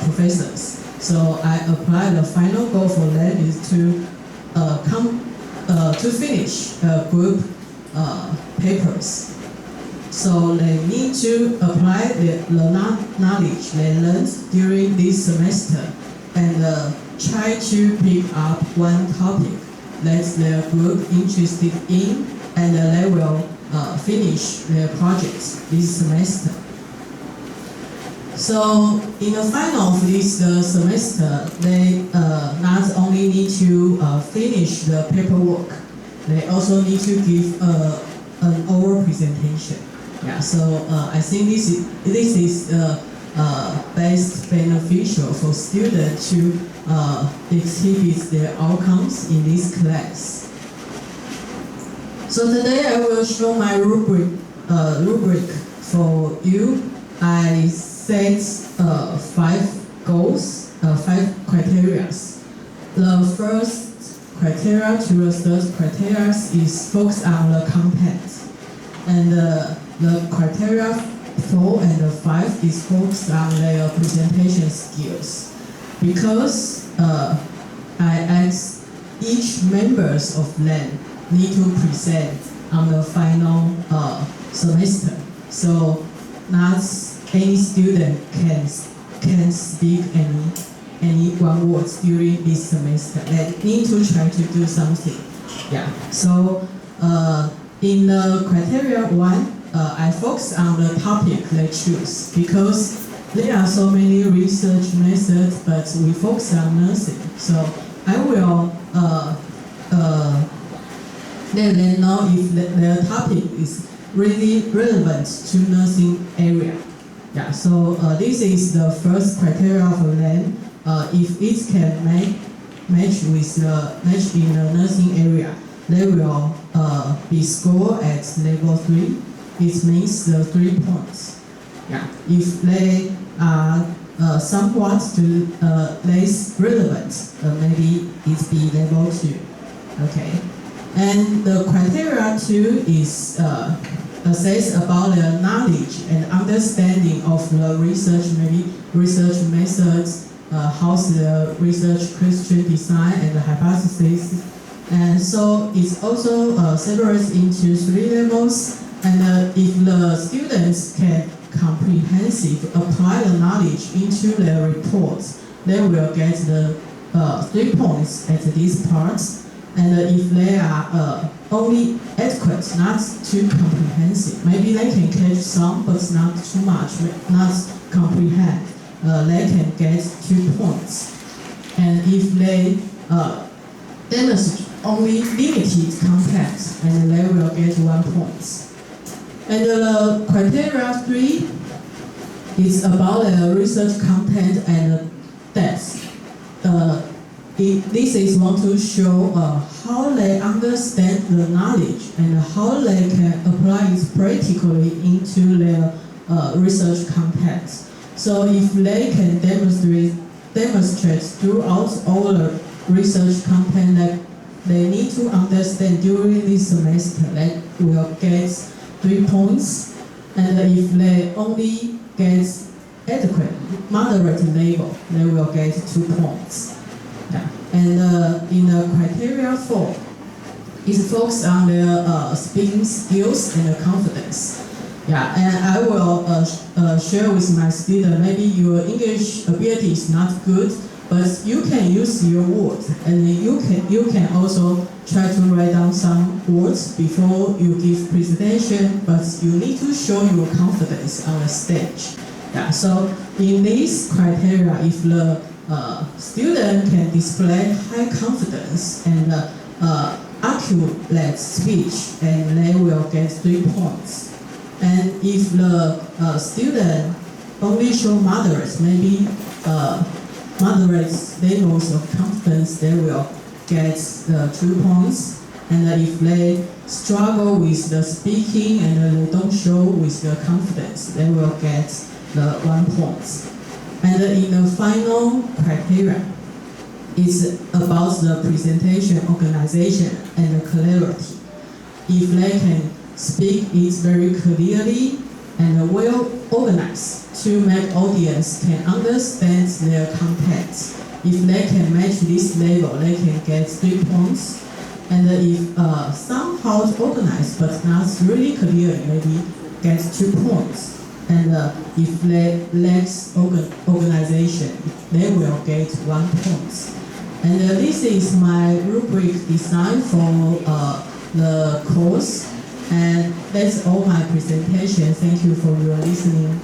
professors. So I apply the final goal for them is to finish group papers. So they need to apply the knowledge they learned during this semester and try to pick up one topic that their group interested in, and they will finish their projects this semester. So in the final of this semester, they not only need to finish the paperwork, they also need to give an oral presentation. Yeah, so I think this is best beneficial for students to exhibit their outcomes in this class. So today I will show my rubric for you. I set 5 goals, 5 criteria. The first criteria to the third criteria is focus on the content, and the criteria 4 and 5 is focused on their presentation skills. Because I ask each members of them need to present on the final semester. So not any student can speak any one words during this semester. They need to try to do something. Yeah. So in the criteria 1, I focus on the topic they choose because there are so many research methods, but we focus on nursing. So I will let them know if their topic is really relevant to nursing area. Yeah. So this is the first criteria for them. If it can match in the nursing area, they will be scored at level 3. It means the 3 points. Yeah. If they are somewhat less relevant, maybe it be level 2. Okay. And the criteria 2 is assess about the knowledge and understanding of the research, maybe research methods, how's the research question design and the hypothesis. And so it's also separated into 3 levels. And if the students can comprehensively apply the knowledge into their reports, they will get the 3 points at this part. And if they are only adequate, not too comprehensive, maybe they can catch some, but not too much, not comprehend, they can get 2 points. And if they demonstrate only limited content, and they will get 1 point. And the criteria 3 is about the research content and depth. this is want to show how they understand the knowledge and how they can apply it practically into their research context. So if they can demonstrate throughout all the research content that they need to understand during this semester, they will get 3 points. And if they only get adequate, moderate level, they will get 2 points. Yeah. And in the criteria 4, it's focused on their speaking skills and confidence. Yeah, and I will share with my student, maybe your English ability is not good, but you can use your words, and you can also try to write down some words before you give presentation, but you need to show your confidence on the stage. Yeah, so in these criteria, if the student can display high confidence and accurate speech, and they will get 3 points. And if the student only show moderate, maybe moderate levels of confidence, they will get the 2 points. And if they struggle with the speaking and they don't show with the confidence, they will get the 1 point. And in the final criteria, it's about the presentation, organization, and the clarity. If they can speak it very clearly and well organized to make audience can understand their content. If they can match this level, they can get 3 points. And if somehow organized but not really clear, maybe get 2 points. And if they lack organization, they will get 1 point. And this is my rubric design for the course. And that's all my presentation. Thank you for your listening.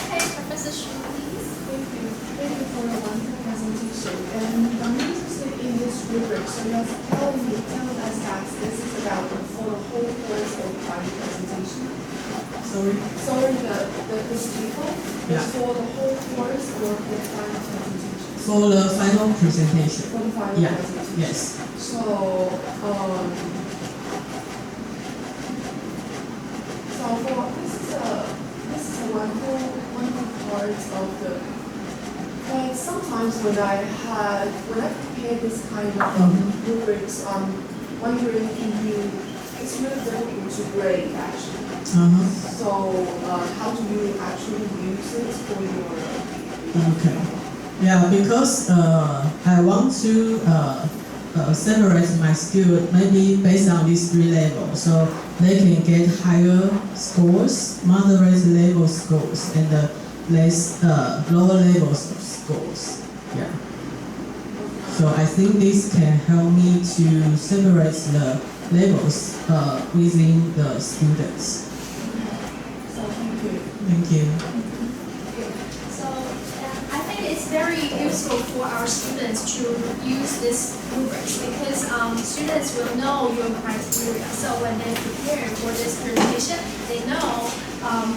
Okay, Professor Xu, please. Thank you. Thank you for the wonderful presentation. And I'm interested in this rubric. So you're telling us that this is about for the whole course of private presentation. Sorry? Sorry, this table Yeah. is for the whole course or for the final presentation? For the final presentation. For the final Yeah. presentation. Yes. So, this is a wonderful part of the. But sometimes when I prepare this kind of rubrics, I'm wondering it's really difficult to grade actually. So how do you actually use it for your? Okay. Yeah, because I want to separate my students maybe based on these 3 levels, so they can get higher scores, moderate level scores, and less lower levels of scores. Yeah. So I think this can help me to separate the levels within the students. So thank you. Thank you. So I think it's very useful for our students to use this rubrics because students will know your criteria. So when they prepare for this presentation, they know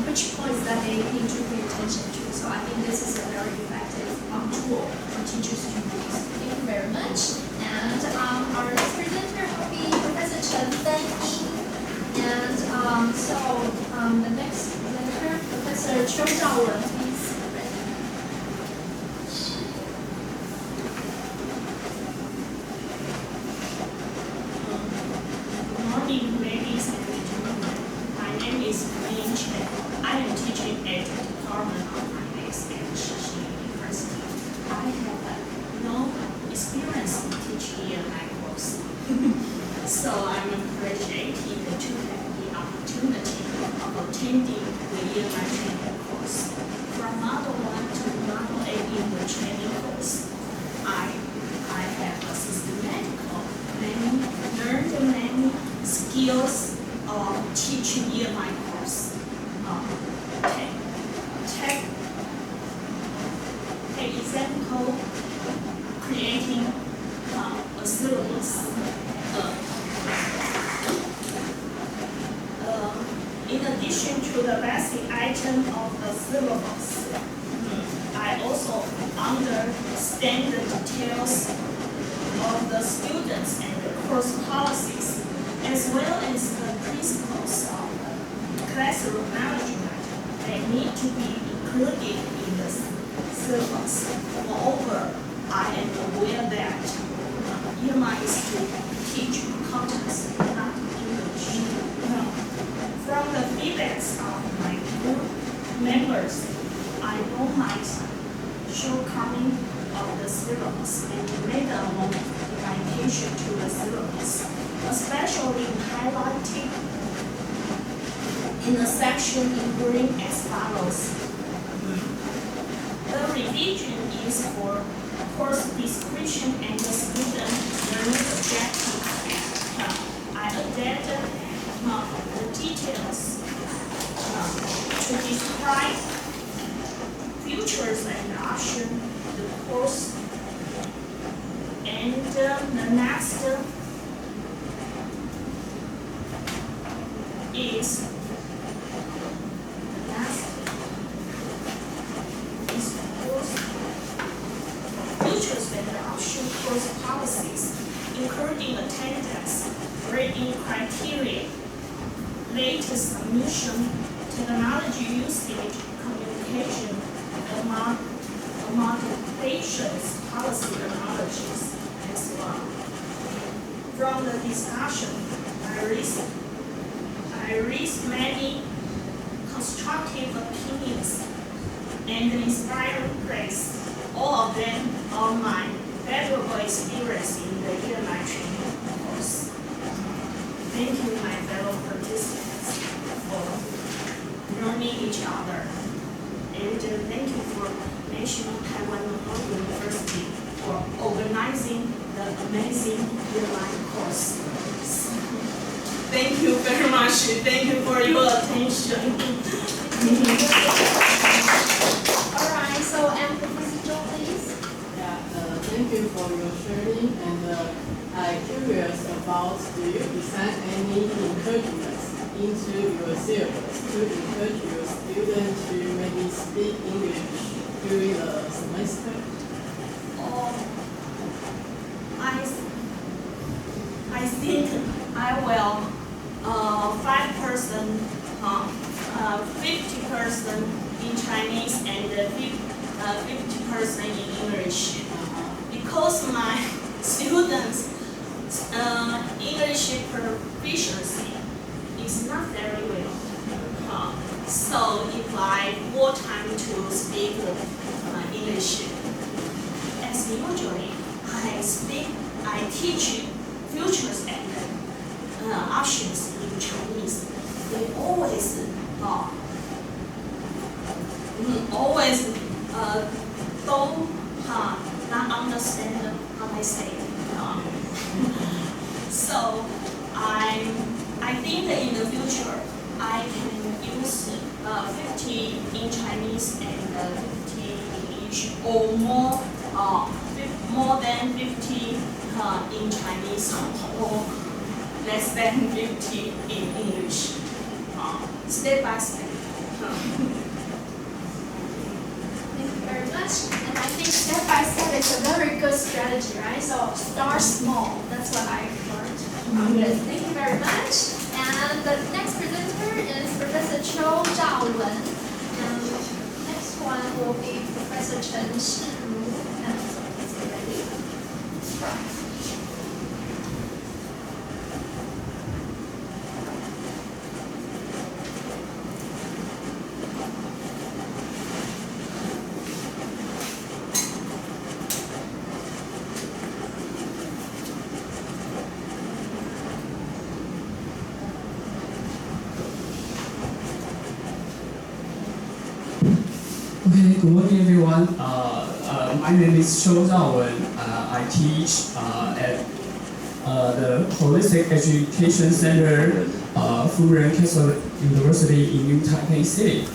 which points that they need to pay attention to. So I think this is a very effective tool for teachers to use. Thank you very much. And our next presenter will be Professor Chen Fenyi. And the next presenter, Professor Qiu Zhaowen, please. Good morning, ladies and gentlemen. My name is Wen Chen. I am teaching at the Department of Finance at世新University. I have no experience in teaching my course. So I'm appreciating to have the opportunity of attending the EMI training course. From Model 1 to Model 8 in the training course, I have a learned many skills of teaching EMI course. Take example, creating a syllabus. In addition to the basic item of the syllabus, I I also understand the details of the students and the course policies, as well as the principles of classroom management that need to be included in the syllabus. Moreover, I am aware that Emi is to teach contents, not English. From the feedbacks of my group members, I know my shortcoming of the syllabus and made a modification to the syllabus, especially highlighting in the section in green as follows. The revision is for course description and the student learning objective. I adapted the details to describe features and options, the course, and the next is features and the option course policies, including attendance, grading criteria, latest submission, technology usage, communication, motivations, policy analogies, as well. From the discussion, I raised many constructive opinions and inspiring praise. All of them are my valuable experience in the Emi training course. Thank you, my fellow participants, for learning each other. And thank you for National Taiwan University for organizing the amazing Emi course. Thank you very much. Thank you for your attention. All right, so Professor Zhou, please. Yeah, thank you for your sharing, and I'm curious about, do you design any encouragements into your syllabus to encourage your students to maybe speak English during the semester? I think I will 5%, 50% in Chinese and 50% in English. Because my students' English proficiency is not very well. So if I more time to speak English, as usually I teach futures and options in Chinese. They always don't not understand what I say. So I think that in the future I can use 50 in Chinese and 50 in English, or more than 50 in Chinese, or less than 50 in English, step by step. Thank you very much. And I think step by step is a very good strategy, right? So start small. That's what I learned. Good. Thank you very much. And the next presenter is Professor Qiu Zhaowen. And next one will be Professor Chen Shiru. And let's get ready. Okay, good morning everyone. My name is Qiu Zhaowen. I teach at the Holistic Education Center, Furen Catholic University in New Taipei City.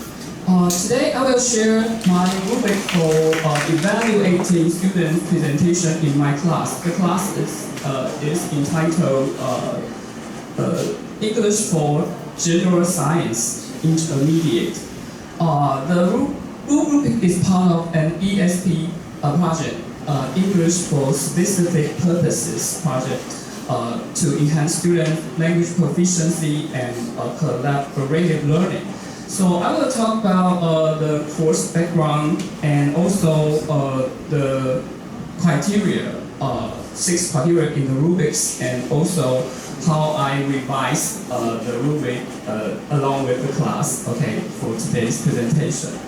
Today I will share my rubric for evaluating student presentation in my class. The class is entitled English for General Science Intermediate. The rubric is part of an ESP project, English for Specific Purposes project, to enhance student language proficiency and collaborative learning. So I will talk about the course background and also the criteria, 6 criteria in the rubrics, and also how I revise the rubric along with the class, okay, for today's presentation.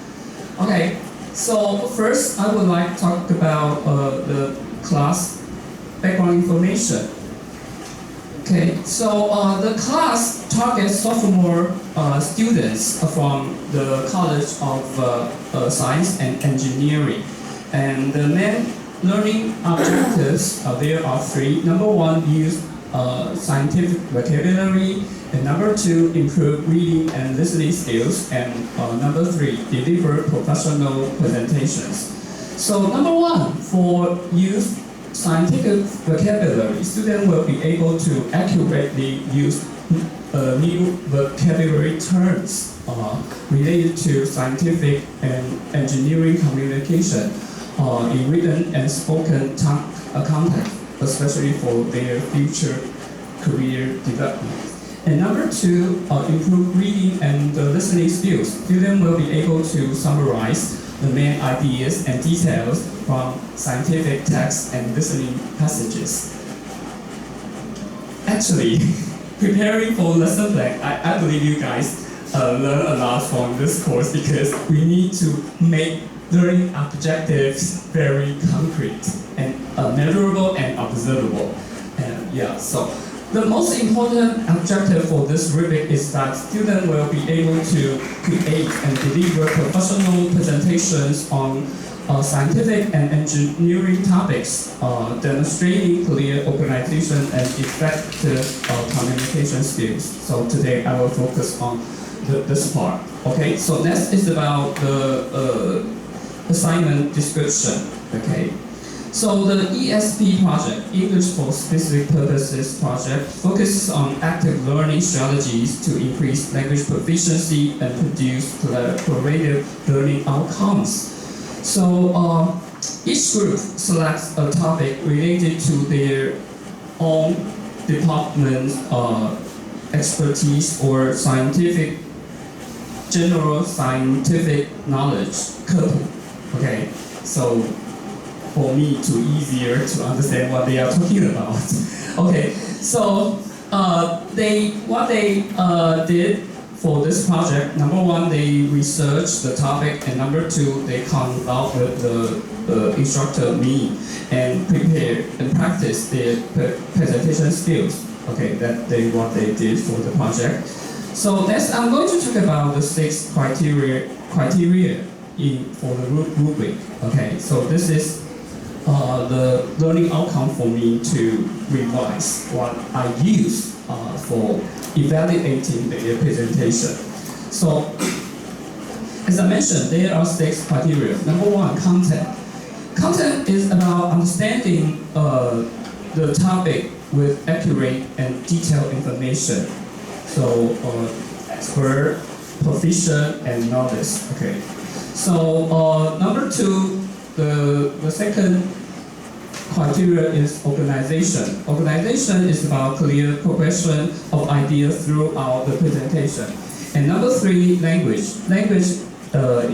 Okay, so first I would like to talk about the class background information. Okay, so the class targets sophomore students from the College of Science and Engineering. And the main learning objectives, there are 3. Number 1, use scientific vocabulary. And number 2, improve reading and listening skills. And number 3, deliver professional presentations. So number 1, for use scientific vocabulary, students will be able to accurately use new vocabulary terms related to scientific and engineering communication in written and spoken context, especially for their future career development. And number 2, improve reading and listening skills. Students will be able to summarize the main ideas and details from scientific texts and listening passages. Actually, preparing for lesson plan, I believe you guys learn a lot from this course because we need to make learning objectives very concrete and measurable and observable. And yeah, so the most important objective for this rubric is that students will be able to create and deliver professional presentations on scientific and engineering topics, demonstrating clear organization and effective communication skills. So today I will focus on this part. Okay, so next is about the assignment description. Okay. So the ESP project, English for Specific Purposes project, focuses on active learning strategies to increase language proficiency and produce collaborative learning outcomes. So each group selects a topic related to their own department's expertise or general scientific knowledge. Okay, so for me to easier to understand what they are talking about. Okay, so what they did for this project, number 1, they researched the topic, and number 2, they consult with the instructor, me, and prepare and practice their presentation skills. Okay, what they did for the project. So next, I'm going to talk about the 6 criteria for the rubric. Okay, so this is the learning outcome for me to revise what I use for evaluating the presentation. So, as I mentioned, there are 6 criteria. Number 1, content. Content is about understanding the topic with accurate and detailed information. So, expert, proficient, and novice. Okay. So, number 2, the second criteria is organization. Organization is about clear progression of ideas throughout the presentation. And number 3, language. Language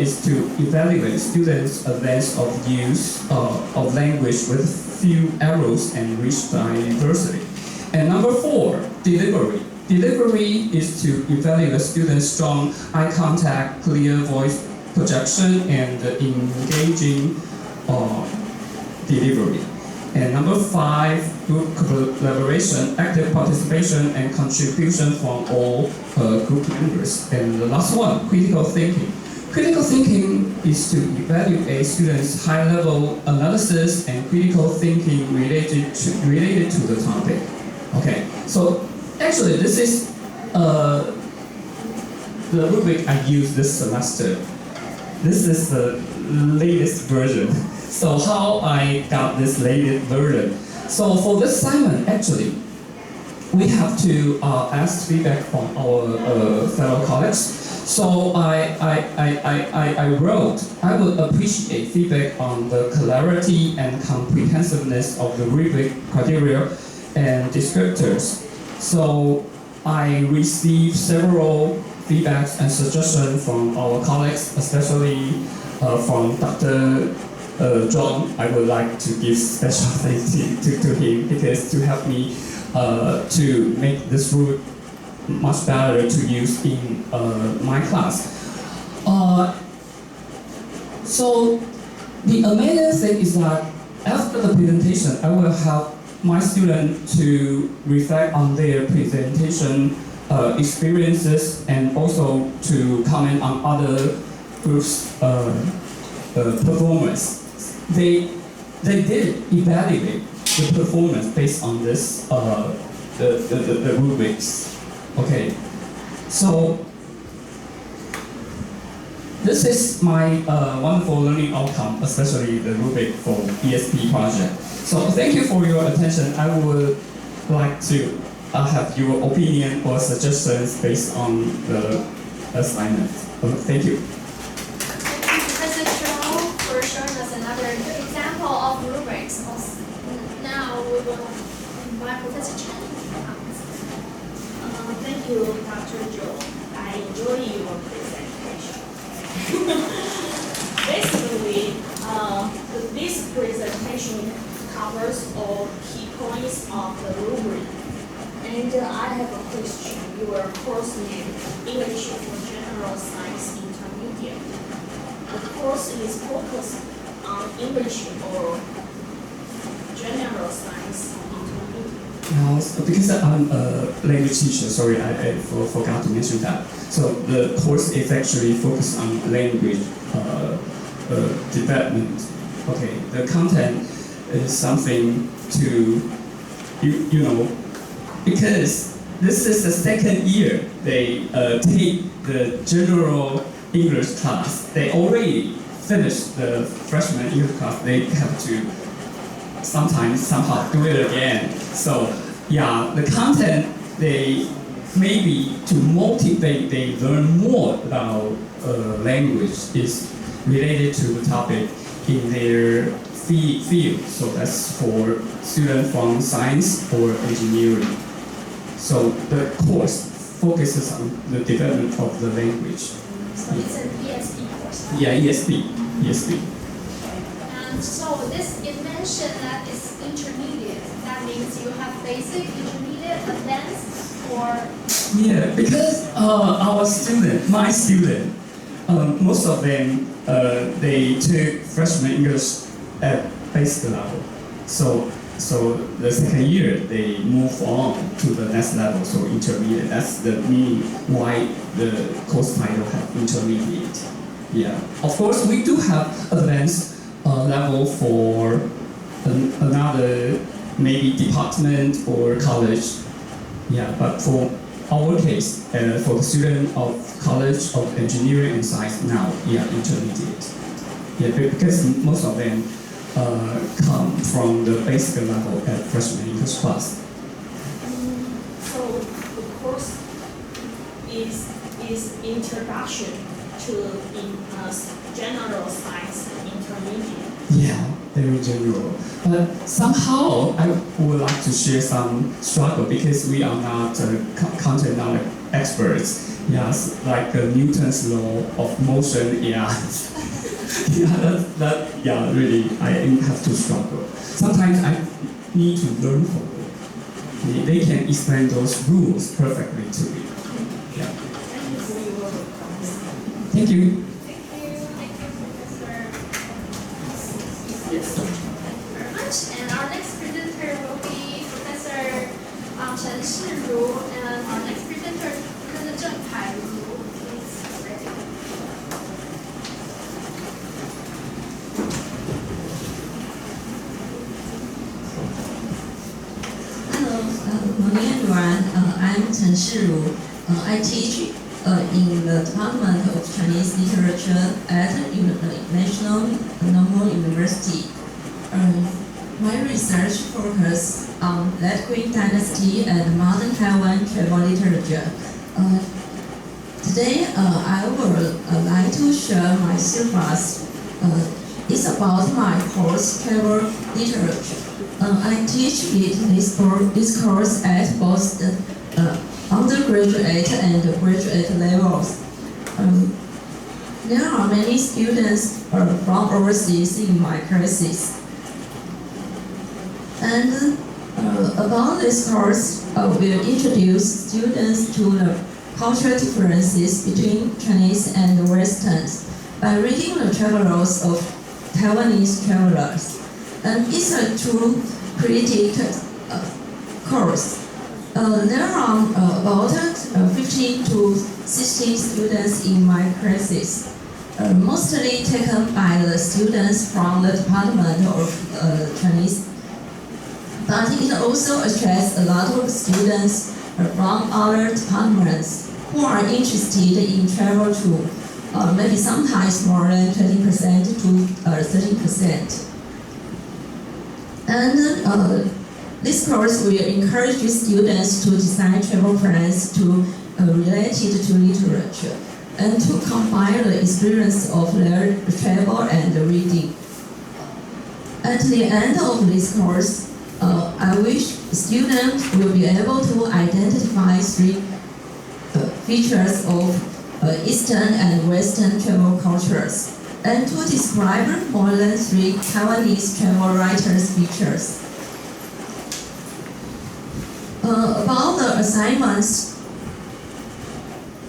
is to evaluate students' advance of use of language with few errors and rich diversity. And number 4, delivery. Delivery is to evaluate students' strong eye contact, clear voice projection, and engaging delivery. And number 5, group collaboration, active participation and contribution from all group members. And the last one, critical thinking. Critical thinking is to evaluate students' high-level analysis and critical thinking related to the topic. Okay, so actually this is the rubric I used this semester. This is the latest version. So how I got this latest version. So for this assignment, actually, we have to ask feedback from our fellow colleagues. So I wrote, I would appreciate feedback on the clarity and comprehensiveness of the rubric criteria and descriptors. So I received several feedbacks and suggestions from our colleagues, especially from Dr. John. I would like to give special thanks to him because to help me to make this rubric much better to use in my class. So the amazing thing is that after the presentation, I will help my students to reflect on their presentation experiences and also to comment on other groups' performance. They did evaluate the performance based on this the rubrics. Okay, so this is my wonderful learning outcome, especially the rubric for ESP project. So thank you for your attention. I would like to have your opinion or suggestions based on the assignment. Thank you. Thank you, Professor Cho, for showing us another good example of rubrics. Now we will invite Professor Chen. Thank you, Dr. Zhou. I enjoy your presentation. Basically, this presentation covers all key points of the rubric. And I have a question. Your course name, English for General Science Intermediate. The course is focused on English or General Science Intermediate. Now, because I'm a language teacher, sorry, I forgot to mention that. So the course is actually focused on language development. Okay, the content is something to, you know, because this is the second year they take the general English class. They already finished the freshman English class. They have to sometimes somehow do it again. So yeah, the content they maybe to motivate they learn more about language is related to the topic in their field. So that's for students from science or engineering. So the course focuses on the development of the language. So it's an ESP course. Yeah, ESP. And so this it mentioned that it's intermediate. That means you have basic, intermediate, advanced, or Yeah, because my student, most of them they took freshman English at basic level. So the second year they move on to the next level, so intermediate. That's the meaning why the course title have intermediate. Yeah, of course we do have advanced level for another maybe department or college. Yeah, but for our case, for the student of college of engineering and science now, yeah, intermediate. Yeah, because most of them come from the basic level at freshman English class. So the course is introduction to general science intermediate. Yeah, very general. But somehow I would like to share some struggle because we are not content knowledge experts. Yes, like Newton's law of motion. Yeah, yeah, really, I have to struggle. Sometimes I need to learn from them. They can explain those rules perfectly to me. Yeah. Thank you. very much. And our next presenter will be Professor Chen Shiru, and our next presenter, Professor Zheng Hairu. Please ready. Hello, morning everyone. I'm Chen Shiru. I teach in the Department of Chinese Literature at National Normal University. My research focuses on late Qing Dynasty and modern Taiwan travel literature. Today, I would like to share my syllabus. It's about my course, Travel Literature. I teach this course at both the undergraduate and graduate levels. There are many students from overseas in my classes. And about this course, we'll introduce students to the cultural differences between Chinese and Westerns by reading the travelogues of Taiwanese travelers. And it's a true critic course. There are about 15 to 16 students in my classes, mostly taken by the students from the Department of Chinese. But it also attracts a lot of students from other departments who are interested in travel too, maybe sometimes more than 20% to 30%. And this course will encourage students to design travel plans related to literature and to combine the experience of their travel and reading. At the end of this course, I wish students will be able to identify three features of Eastern and Western travel cultures, and to describe more than 3 Taiwanese travel writers' features. About the assignments,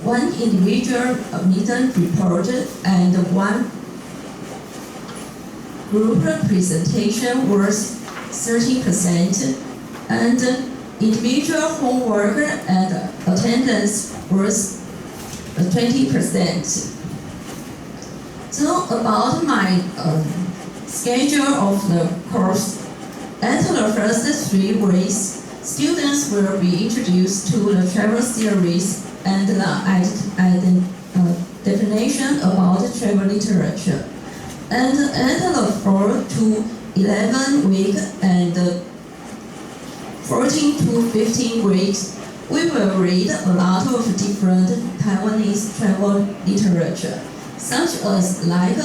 one individual midterm report and one group presentation worth 30%, and individual homework and attendance worth 20%. So about my schedule of the course, at the first 3 weeks, students will be introduced to the travel series and the definition about travel literature. And at the 4 to 11 week and 14 to 15 weeks, we will read a lot of different Taiwanese travel literature, such as like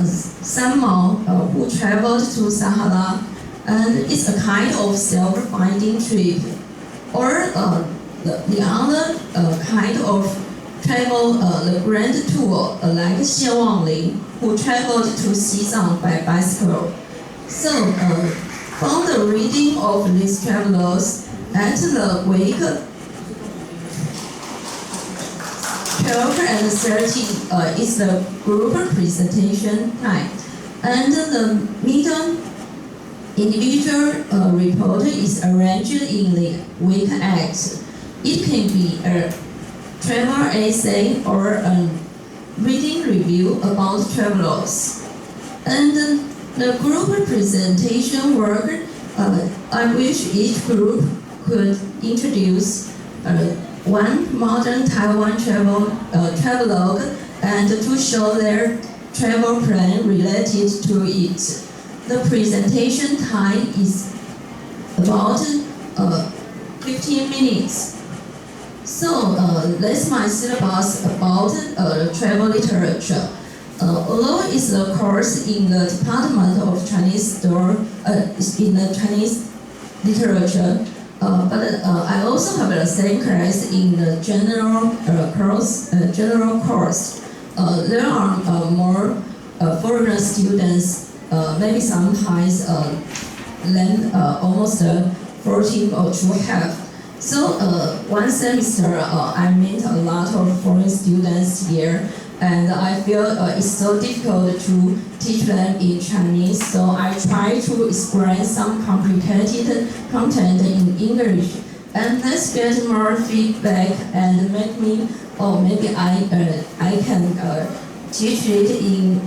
San Mao, who traveled to Sahara, and it's a kind of self-finding trip, or the other kind of travel, the grand tour, like Xie Wanglin, who traveled to Xizang by bicycle. So, from the reading of these travelers, at the week 12 and 13 is the group presentation time, and the middle individual report is arranged in the week X. It can be a travel essay or a reading review about travelers. And the group presentation work, I wish each group could introduce one modern Taiwan travelogue and to show their travel plan related to it. The presentation time is about 15 minutes. So that's my syllabus about travel literature. Although it's a course in the Department of Chinese in the Chinese literature, but I also have the same class in the general course. There are more foreigner students, maybe sometimes almost 14 or 12. So one semester I met a lot of foreign students here, and I feel it's so difficult to teach them in Chinese, so I try to explain some complicated content in English, and let's get more feedback and make me, maybe I can teach it in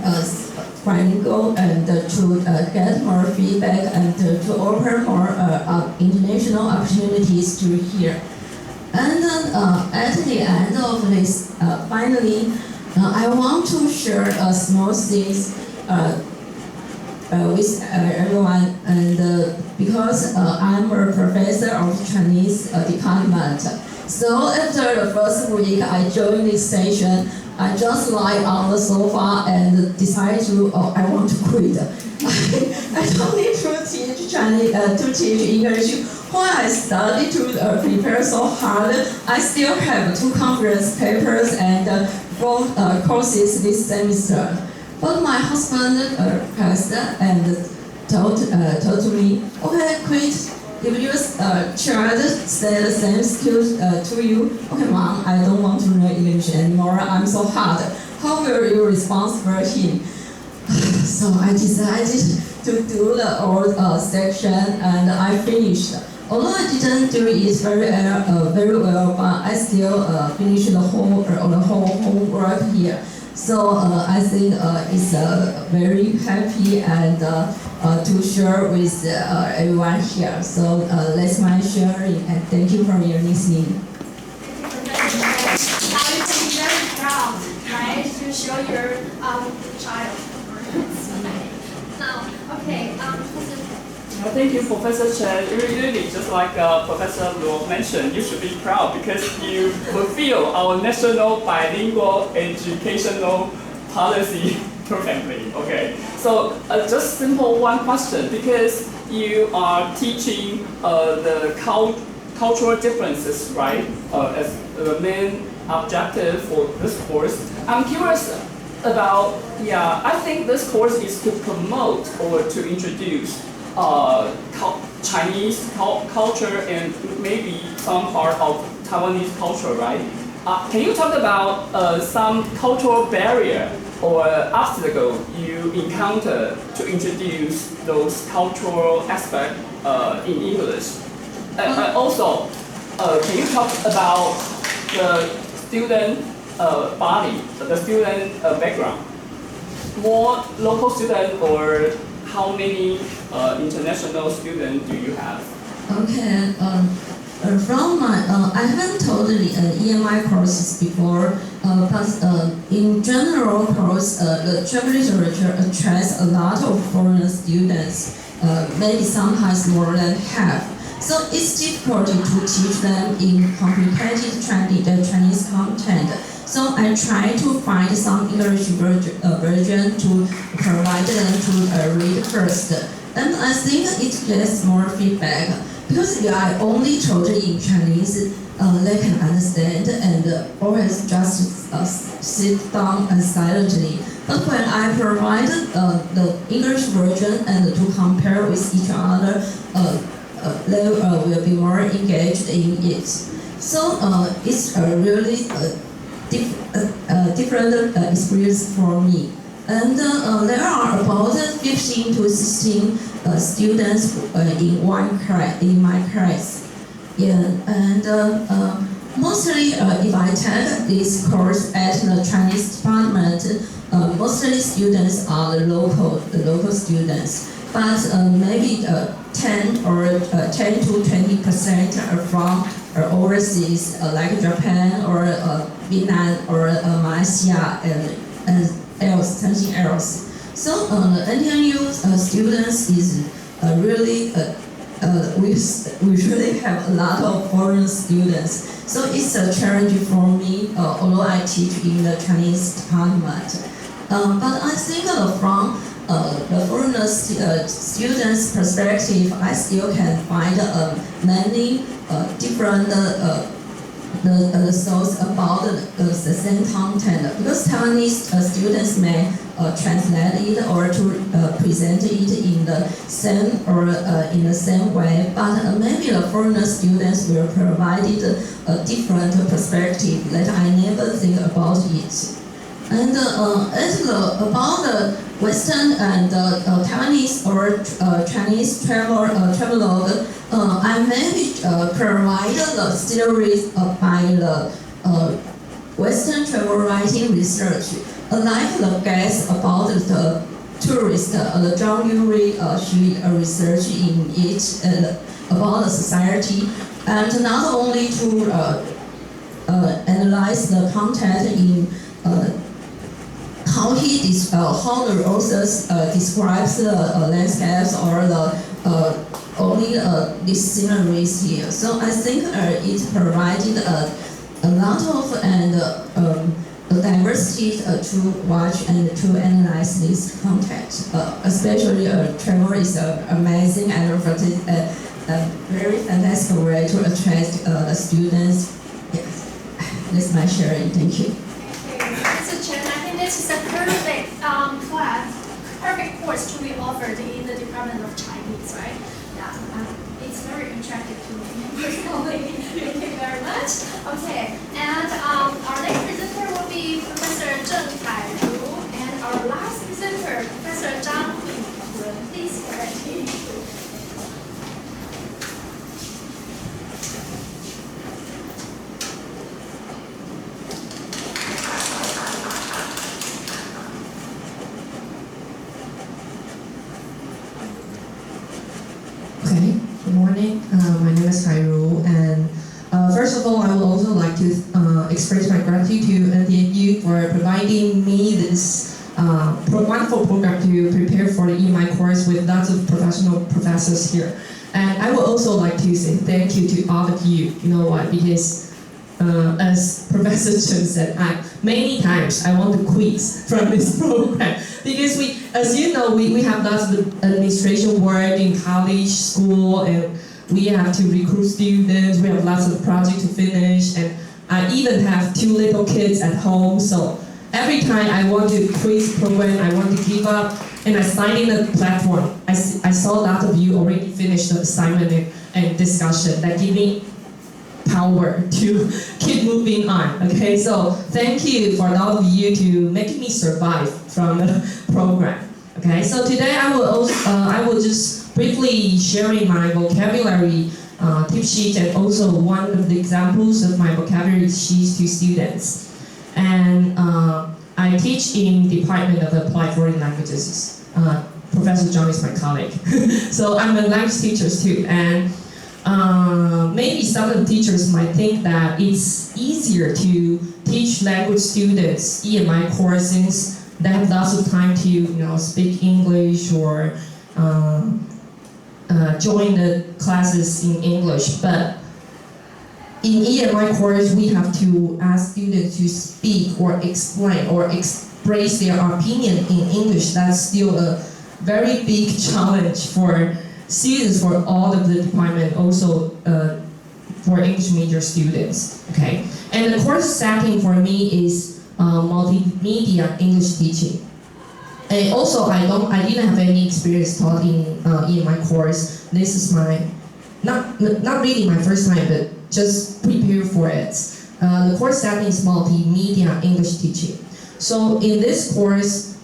bilingual and to get more feedback and to open more international opportunities to hear. And at the end of this, finally, I want to share a small things with everyone, and because I'm a professor of Chinese department, So after the first week I joined this session, I just lie on the sofa and decided I want to quit. I don't need to teach Chinese, to teach English. When I studied to prepare so hard, I still have 2 conference papers and 4 courses this semester. But my husband passed and told me, okay, quit. If your child said the same skills to you, okay, mom, I don't want to learn English anymore. I'm so hard. How will you respond for him? So I decided to do the whole section, and I finished. Although I didn't do it very well, but I still finished the whole homework here. So I think it's very happy and to share with everyone here. So that's my sharing, and thank you for your listening. Now you can be very proud, right, to show your child. Now, okay, Thank you, Professor Chen. Really, just like Professor Luo mentioned, you should be proud because you fulfill our national bilingual educational policy perfectly. Okay, so just simple one question, because you are teaching the cultural differences, right, as the main objective for this course. I'm curious about, I think this course is to promote or to introduce Chinese culture and maybe some part of Taiwanese culture, right? Can you talk about some cultural barrier or obstacle you encounter to introduce those cultural aspects in English? Also, can you talk about the student body, the student background? More local students or how many international students do you have? Okay, from my, I haven't taught the EMI courses before, but in general course, the travel literature attracts a lot of foreign students, maybe sometimes more than half. So it's difficult to teach them in complicated Chinese content. So I try to find some English version to provide them to read first. And I think it gets more feedback. Because if I only taught in Chinese, they can understand and always just sit down and silently. But when I provide the English version and to compare with each other, they will be more engaged in it. So it's a really different experience for me. And there are about 15 to 16 students in my class. Yeah, and mostly if I take this course at the Chinese department, mostly students are the local students. But maybe 10 to 20% are from overseas, like Japan or Vietnam or Malaysia and something else. So NTNU students is really we really have a lot of foreign students. So it's a challenge for me, although I teach in the Chinese department. But I think from the foreign students' perspective, I still can find many different thoughts about the same content. Because Taiwanese students may translate it or to present it in the same way, but maybe the foreign students will provide a different perspective that I never think about it. And about the Western and Taiwanese or Chinese travelogue, I maybe provide the series by the Western travel writing research, like the guest about the tourist, the Zhang Yuri, she research in it about the society, and not only to analyze the content in how the author describes the landscapes or only distilleries here. So I think it provided a lot of diversity to watch and to analyze this content. Especially travel is amazing and a very fantastic way to attract the students. Yes, that's my sharing. Thank you. Mr. Chen, I think this is a perfect class, perfect course to be offered in the Department of Chinese, right? Yeah, it's very attractive to me personally. Thank you very much. Okay, and our next presenter will be Professor Zheng Kairu, and our last presenter, Professor Zhang Yun. Please go ahead. Okay, good morning. My name is Kairu, and first of all, I would also like to express my gratitude to NTNU for providing me this wonderful program to prepare for the EMI course with lots of professional professors here. And I would also like to say thank you to all of you. You know what? Because as Professor Chen said, many times I want to quit from this program because as you know, we have lots of administration work in college, school, and we have to recruit students. We have lots of projects to finish, and I even have 2 little kids at home. So every time I want to quit the program, I want to give up, and I signed in the platform. I saw a lot of you already finished the assignment and discussion that give me power to keep moving on. Okay, so thank you for all of you to make me survive from the program. Okay, so today I will just briefly sharing my vocabulary tip sheet and also one of the examples of my vocabulary sheets to students. And I teach in Department of Applied Foreign Languages. Professor John is my colleague. So I'm a language teacher too. And maybe some of the teachers might think that it's easier to teach language students EMI courses. They have lots of time to speak English or join the classes in English. But in EMI course, we have to ask students to speak or explain or express their opinion in English. That's still a very big challenge for students for all of the department, also for English major students. Okay, and the course setting for me is multimedia English teaching. And also, I didn't have any experience taught in my course. This is my not really my first time, but just prepare for it. The course setting is multimedia English teaching. So in this course,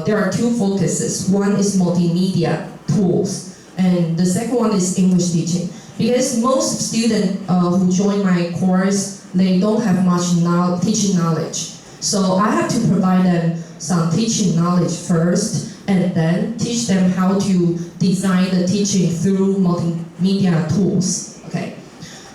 there are 2 focuses. One is multimedia tools, and the second one is English teaching. Because most students who join my course, they don't have much teaching knowledge. So I have to provide them some teaching knowledge first, and then teach them how to design the teaching through multimedia tools. Okay,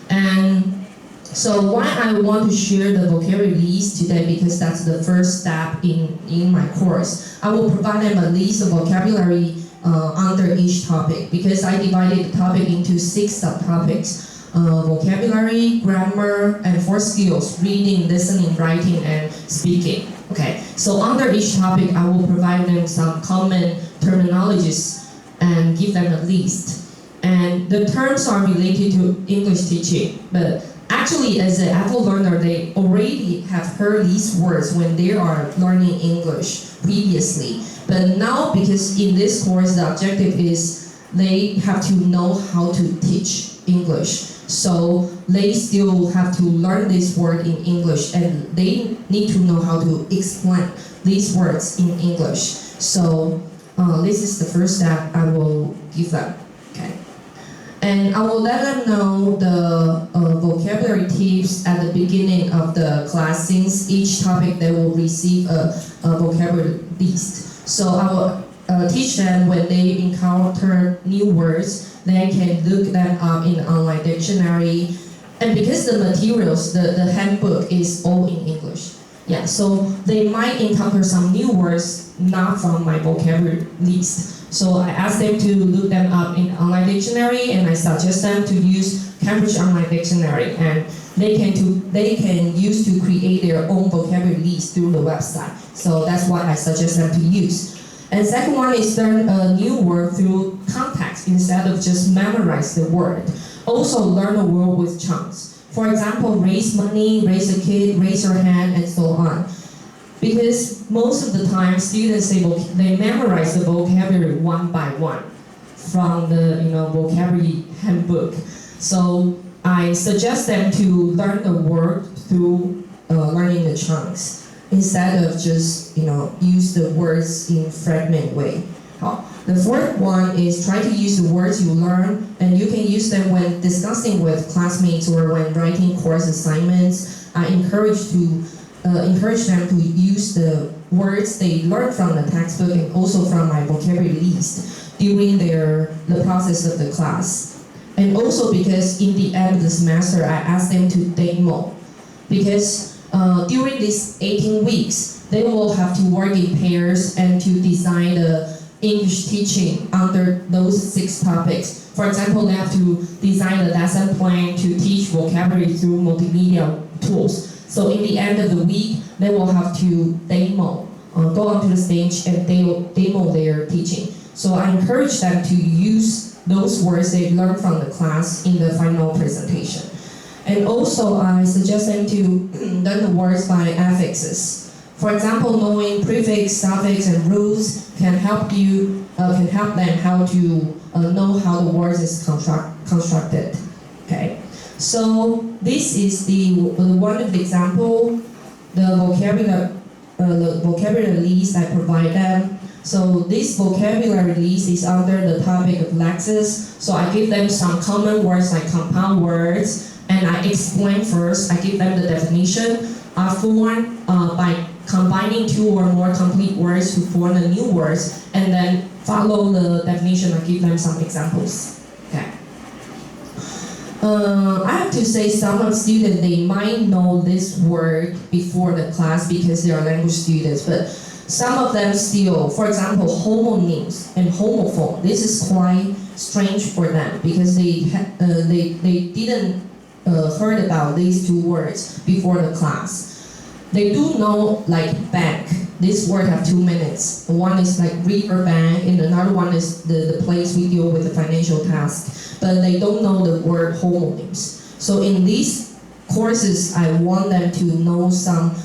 and so why I want to share the vocabulary list today, because that's the first step in my course. I will provide them a list of vocabulary under each topic, because I divided the topic into 6 subtopics. Vocabulary, grammar, and 4 skills: reading, listening, writing, and speaking. Okay, so under each topic, I will provide them some common terminologies and give them a list. And the terms are related to English teaching, but actually as an adult learner, they already have heard these words when they are learning English previously. But now, because in this course, the objective is they have to know how to teach English. So they still have to learn this word in English, and they need to know how to explain these words in English. So this is the first step I will give them. Okay, and I will let them know the vocabulary tips at the beginning of the class. Since each topic they will receive a vocabulary list. So I will teach them when they encounter new words, they can look them up in the online dictionary. And because the materials, the handbook is all in English. Yeah, so they might encounter some new words not from my vocabulary list. So I ask them to look them up in online dictionary, and I suggest them to use Cambridge Online Dictionary, and they can use to create their own vocabulary list through the website. So that's what I suggest them to use. And second one is learn a new word through context instead of just memorize the word. Also learn a word with chunks. For example, raise money, raise a kid, raise your hand, and so on. Because most of the time, students they memorize the vocabulary one by one from the vocabulary handbook. So I suggest them to learn the word through learning the chunks instead of just use the words in fragment way. The fourth one is try to use the words you learn, and you can use them when discussing with classmates or when writing course assignments. I encourage them to use the words they learned from the textbook and also from my vocabulary list during the process of the class. And also because in the end of the semester, I ask them to demo. Because during these 18 weeks, they will have to work in pairs and to design the English teaching under those 6 topics. For example, they have to design a lesson plan to teach vocabulary through multimedia tools. So in the end of the week, they will have to demo, go onto the stage and demo their teaching. So I encourage them to use those words they learned from the class in the final presentation. And also, I suggest them to learn the words by affixes. For example, knowing prefix, suffix, and rules can help them how to know how the words is constructed. Okay. So this is the one of the example, the vocabulary list I provide them. So this vocabulary list is under the topic of lexes. So I give them some common words like compound words, and I explain first. I give them the definition. Are formed by combining 2 or more complete words to form the new words, and then follow the definition. I give them some examples. Okay. I have to say some of students, they might know this word before the class because they are language students, but some of them still, for example, homonyms and homophone. This is quite strange for them because they didn't heard about these 2 words before the class. They do know like bank. This word have 2 minutes. One is like river bank, and another one is the place we deal with the financial task. But they don't know the word homonyms. So in these courses, I want them to know some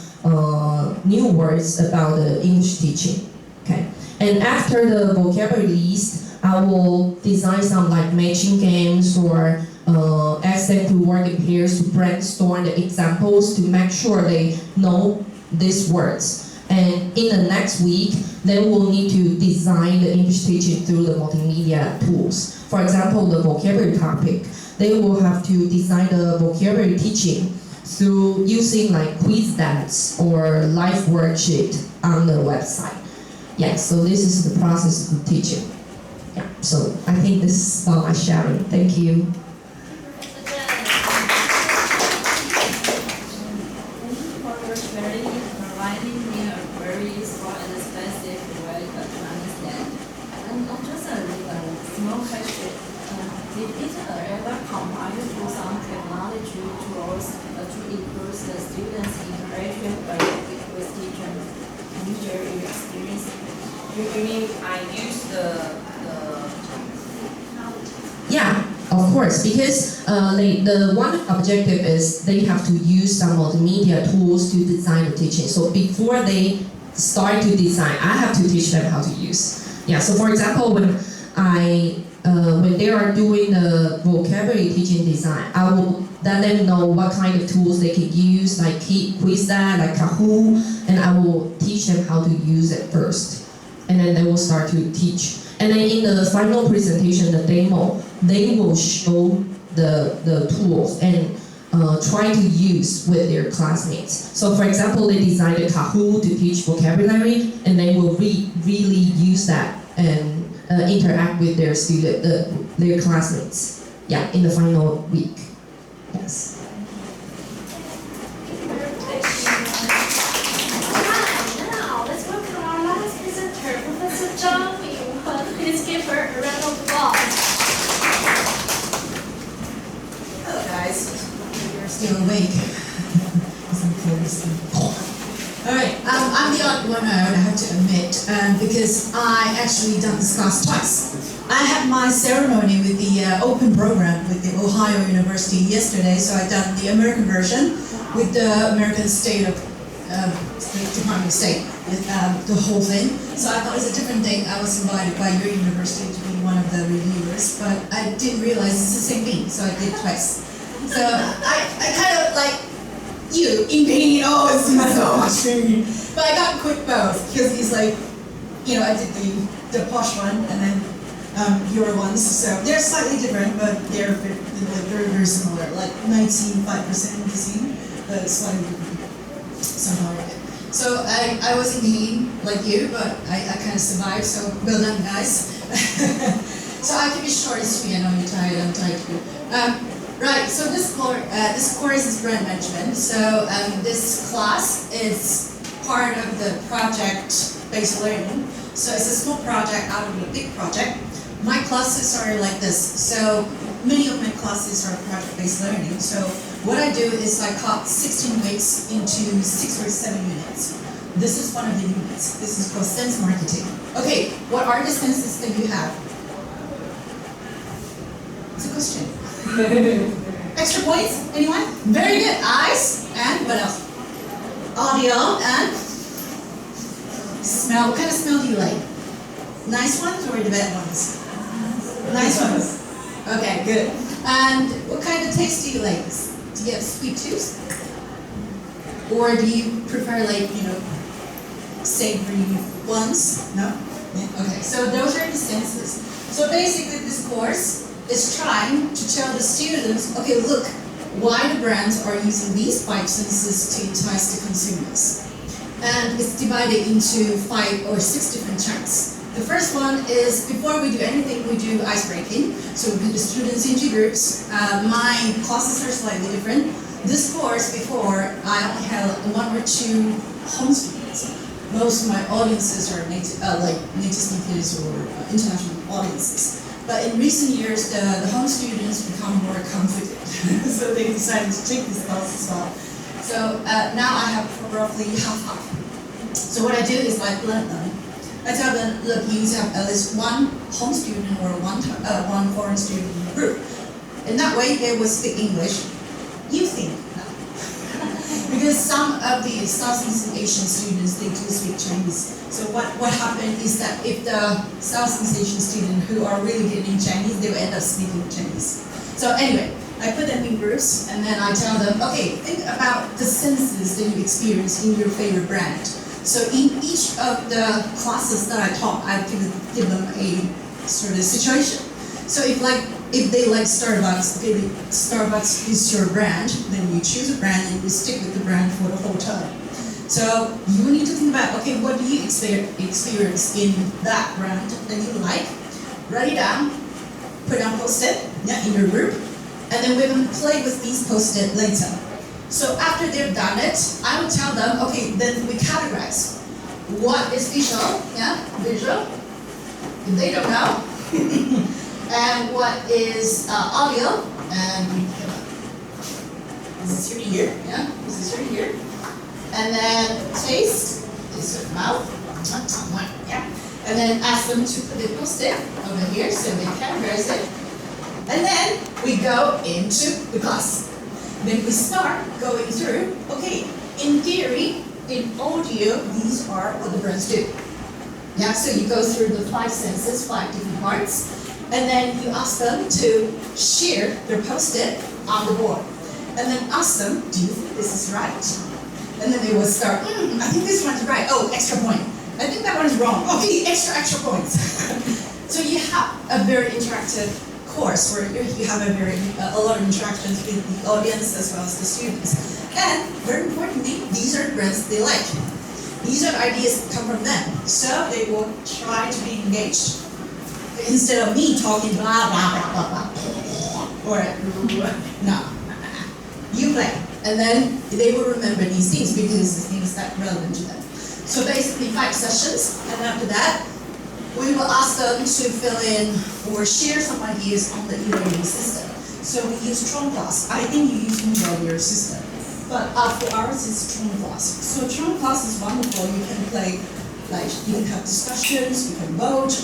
new words about the English teaching. Okay. And after the vocabulary list, I will design some like matching games or ask them to work in pairs to brainstorm the examples to make sure they know these words. And in the next week, they will need to design the English teaching through the multimedia tools. For example, the vocabulary topic, they will have to design the vocabulary teaching through using like quiz stats or live worksheet on the website. Yeah, so this is the process of teaching. Yeah, so I think this is all my sharing. Thank you. Yeah, of course, because the one objective is they have to use some multimedia tools to design the teaching. So before they start to design, I have to teach them how to use. Yeah, so for example, when they are doing the vocabulary teaching design, I will let them know what kind of tools they can use, like Quizstat, like Kahoot, and I will teach them how to use it first. And then they will start to teach. And then in the final presentation, the demo, they will show the tools and try to use with their classmates. So for example, they designed a Kahoot to teach vocabulary, and they will really use that and interact with their their classmates. Yeah, in the final week. Yes. give her a round of applause. Hello guys. You're still awake. All right, I'm the odd one out, I have to admit, because I actually done this class twice. I had my ceremony with the open program with the Ohio University yesterday, so I done the American version with the American State of Department of State, with the whole thing. So I thought it was a different thing. I was invited by your university to be one of the reviewers, but I didn't realize it's the same thing, so I did it twice. So I kind of like you in pain, oh, it's so much pain. But I got quick both, because it's like, you know, I did the posh one and then your ones, so they're slightly different, but they're very, very similar, like 95% the same, but slightly different somehow. So I was in pain like you, but I kind of survived, so well done guys. So I can be short and sweet. I know you're tired, I'm tired too. Right, so this course is brand management. So this class is part of the project-based learning. So it's a small project out of a big project. My classes are like this. So many of my classes are project-based learning. So what I do is I cut 16 weeks into 6 or 7 units. This is one of the units. This is called sense marketing. Okay, what are the senses that you have? It's a question. Extra points? Anyone? Very good. Eyes and what else? Audio and smell. What kind of smell do you like? Nice ones or the bad ones? Nice ones. Okay, good. And what kind of taste do you like? Do you have sweet tooth? Or do you prefer like, you know, savory ones? No? Yeah. Okay, so those are the senses. So basically this course is trying to tell the students, okay, look, why the brands are using these 5 senses to entice the consumers. And it's divided into 5 or 6 different chunks. The first one is, before we do anything, we do ice breaking. So we put the students into groups. My classes are slightly different. This course, before, I only had 1 or 2 home students. Most of my audiences are native speakers or international audiences. But in recent years, the home students become more confident, so they decided to take this class as well. So now I have roughly half. So what I do is I blend them. I tell them, look, you need to have at least 1 home student or 1 foreign student in the group. And that way they will speak English. You think no. Because some of the Southeast Asian students, they do speak Chinese. So what happened is that if the Southeast Asian students who are really good in Chinese, they will end up speaking Chinese. So anyway, I put them in groups and then I tell them, okay, think about the senses that you experience in your favorite brand. So in each of the classes that I taught, I give them a sort of situation. So if they like Starbucks, okay, Starbucks is your brand, then you choose a brand and you stick with the brand for the whole time. So you need to think about, okay, what do you experience in that brand that you like? Write it down, put on Post-it in your group, and then we're going to play with these Post-it later. So after they've done it, I will tell them, okay, then we categorize. What is visual? Visual. If they don't know. And what is audio? And this is right here. This is right here. And then taste is your mouth. And then ask them to put the Post-it over here so they categorize it. And then we go into the class. Then we start going through, okay, in theory, in audio, these are what the brands do. So you go through the 5 senses, 5 different parts, and then you ask them to share their Post-it on the board. And then ask them, do you think this is right? And then they will start, I think this one's right. Oh, extra point. I think that one is wrong. Okay, extra points. So you have a very interactive course where you have a lot of interactions with the audience as well as the students. And very importantly, these are the brands they like. These are the ideas that come from them. So they will try to be engaged. Instead of me talking blah, blah, blah, blah, blah. Or, no. You play. And then they will remember these things because it's things that are relevant to them. So basically 5 sessions, and after that, we will ask them to fill in or share some ideas on the e-learning system. So we use Tron Class. I think you use your system. But for ours, it's Tron Class. So Tron Class is wonderful. You can play, like, you can have discussions, you can vote,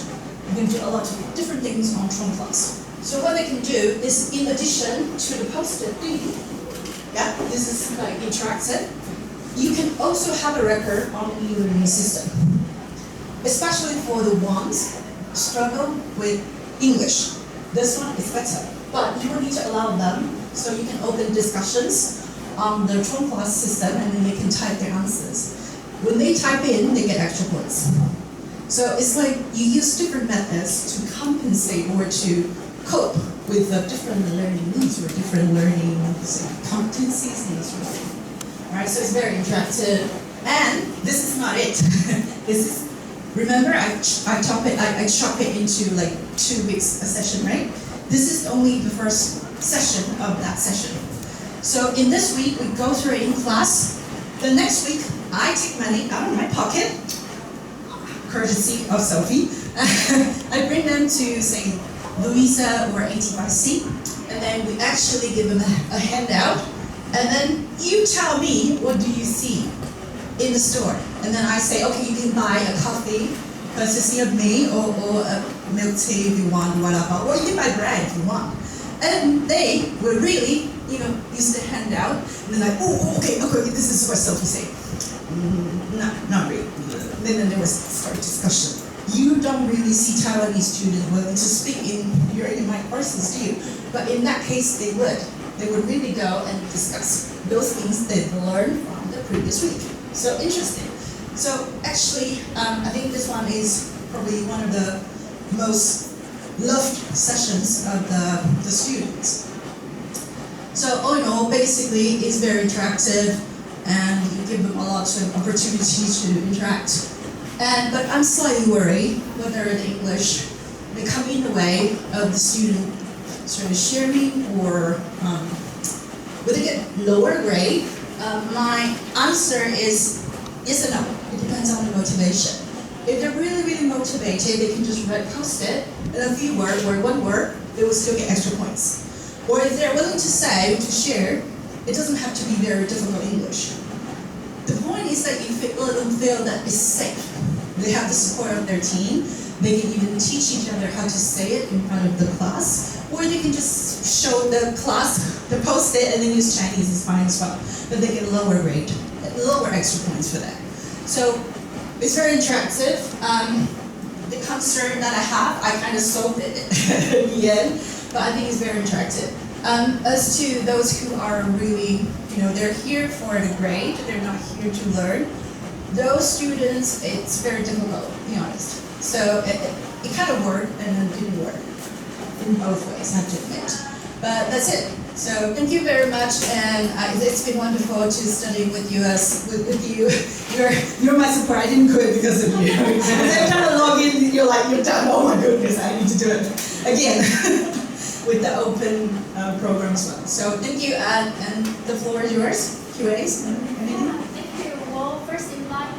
you can do a lot of different things on Tron Class. So what they can do is, in addition to the post-it thing, yeah, this is like interactive, you can also have a record on the e-learning system. Especially for the ones struggle with English. This one is better. But you will need to allow them, so you can open discussions on the Tron Class system, and then they can type their answers. When they type in, they get extra points. So it's like you use different methods to compensate or to cope with the different learning needs or different learning competencies and this sort of thing. All right, so it's very interactive. And this is not it. This is, remember I chop it into like 2 weeks a session, right? This is only the first session of that session. So in this week, we go through it in class. The next week, I take money out of my pocket, courtesy of Sophie. I bring them to, say, Louisa or ATYC, and then we actually give them a handout, and then you tell me, what do you see in the store? And then I say, okay, you can buy a coffee, courtesy of me, or a milk tea if you want, whatever, or you can buy bread if you want. And they will really, use the handout, and they're like, oh, okay, this is what Sophie said. Not really. Then there was start discussion. You don't really see Taiwanese students willing to speak in my courses, do you? But in that case, they would. They would really go and discuss those things they've learned from the previous week. So interesting. So actually, I think this one is probably one of the most loved sessions of the students. So all in all, basically, it's very interactive, and you give them a lot of opportunities to interact. But I'm slightly worried whether the English may come in the way of the student sort of sharing, or will they get lower grade? My answer is yes and no. It depends on the motivation. If they're really, really motivated, they can just write post-it and a few words or one word, they will still get extra points. Or if they're willing to say, to share, it doesn't have to be very difficult English. The point is that you let them feel that it's safe. They have the support of their team. They can even teach each other how to say it in front of the class. Or they can just show the class the post-it and then use Chinese is fine as well. But they get a lower grade, lower extra points for that. So it's very interactive. The concern that I have, I kind of solved it in the end, but I think it's very interactive. As to those who are really, they're here for the grade, they're not here to learn. Those students, it's very difficult, to be honest. So it kind of worked and then didn't work in both ways, I have to admit. But that's it. So thank you very much, and it's been wonderful to study with you. You're my support. I didn't quit because of you. Every time I log in, you're done. Oh my goodness, I need to do it again with the open program as well. So thank you, and the floor is yours. Q&As. Well, first in line,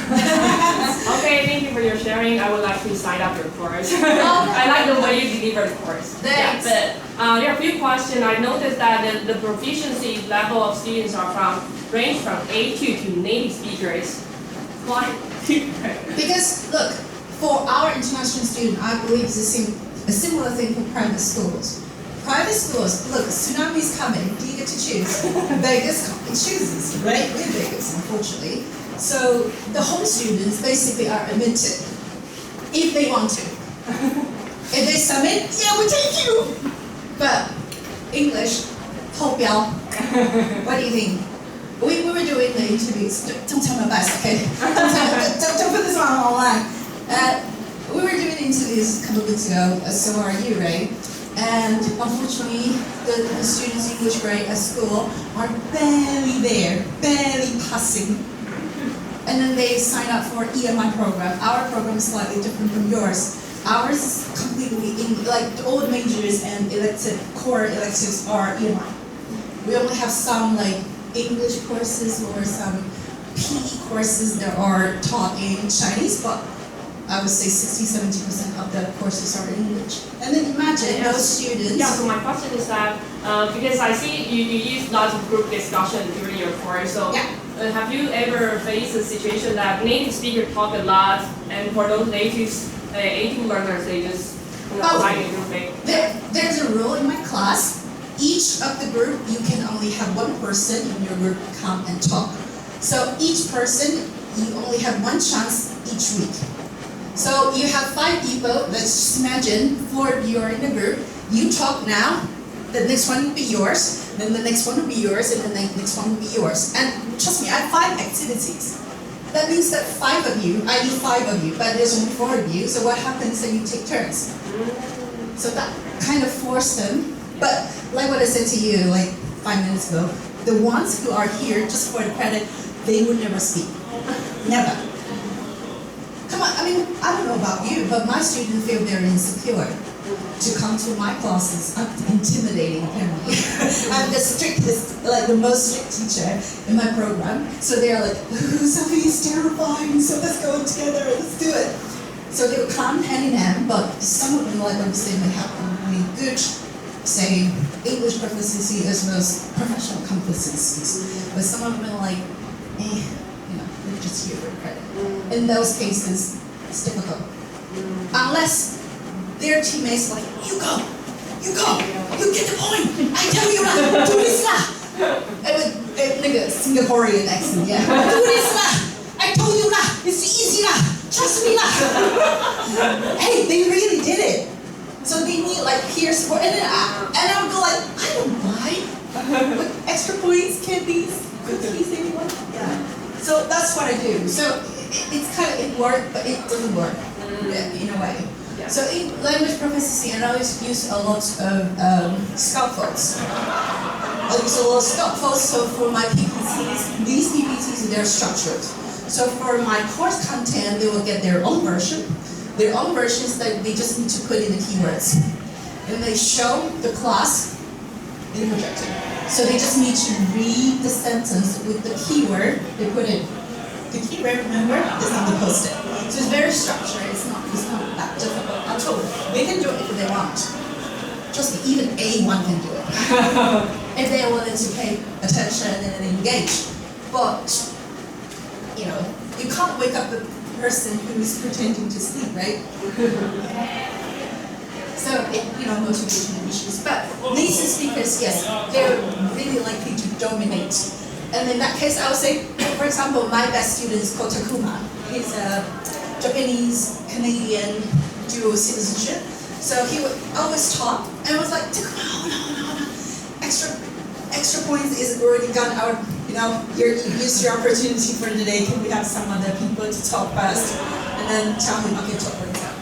Okay, thank you for your sharing. I would like to sign up your course. I like the way you deliver the course. Thanks. Yeah, but there are a few questions. I noticed that the proficiency level of students range from A2 to native speakers. Why? Because look, for our international student, I believe it's a similar thing for private schools. Private schools, look, tsunami is coming. Do you get to choose? Vegas chooses, right? We're Vegas, unfortunately. So the home students basically are admitted if they want to. If they submit, yeah, we take you. But English, 后标. What do you think? We were doing the interviews. Don't tell my boss, okay? Don't put this one online. We were doing the interviews a couple of weeks ago. So are you, right? And unfortunately, the students' English grade at school are barely there, barely passing. And then they sign up for EMI program. Our program is slightly different from yours. Ours is completely all the majors and core electives are EMI. We only have some English courses or some PE courses that are taught in Chinese, but I would say 60–70% of the courses are in English. And then imagine those students. Yeah, so my question is that, because I see you use lots of group discussion during your course, so have you ever faced a situation that native speakers talk a lot, and for those native learners, they just like a group thing? There's a rule in my class. Each of the group, you can only have one person in your group come and talk. So each person, you only have one chance each week. So you have 5 people, let's just imagine 4 of you are in a group, you talk now, the next one will be yours, then the next one will be yours, and the next one will be yours. And trust me, I have 5 activities. That means that 5 of you, I need 5 of you, but there's only 4 of you, so what happens then you take turns. So that kind of forced them, but like what I said to you like 5 minutes ago, the ones who are here just for the credit, they would never speak. Never. Come on, I mean, I don't know about you, but my students feel very insecure to come to my classes. I'm intimidating apparently. I'm the strictest, like the most strict teacher in my program. So they're like, Sophie is terrifying, so let's go together, let's do it. So they would come hand in hand, but some of them, like when they have really good, say, English proficiency as well as professional competencies. But some of them are like, they're just here for credit. In those cases, it's difficult. Unless their teammates like, you go, you get the point. I tell you lah, do this lah. With Singaporean accent, yeah. Do this lah. I told you lah, it's easy lah. Trust me lah. Hey, they really did it. So they need like peer support, and I would go like, I don't mind. With extra points, candies, cookies, anyone? Yeah. So that's what I do. So it's kind of, it worked, but it doesn't work in a way. Yeah. So in language proficiency, I always use a lot of scaffolds. I use a lot of scaffolds. So for my PPTs, these PPTs, they're structured. So for my course content, they will get their own version. Their own versions that they just need to put in the keywords. And they show the class in projector. So they just need to read the sentence with the keyword they put in. The keyword, remember, is on the post-it. So it's very structured. It's not that difficult at all. They can do it if they want. Trust me, even A1 can do it. If they are willing to pay attention and engage. But, you can't wake up the person who's pretending to sleep, right? So, motivation issues. But native speakers, yes, they're really likely to dominate. And in that case, I would say, for example, my best student is called Takuma. He's a Japanese-Canadian dual citizenship. So he would always talk, and I was like, Takuma, no. Extra points is already gone out. You use your opportunity for today. Can we have some other people to talk fast? And then tell him, okay, talk right now.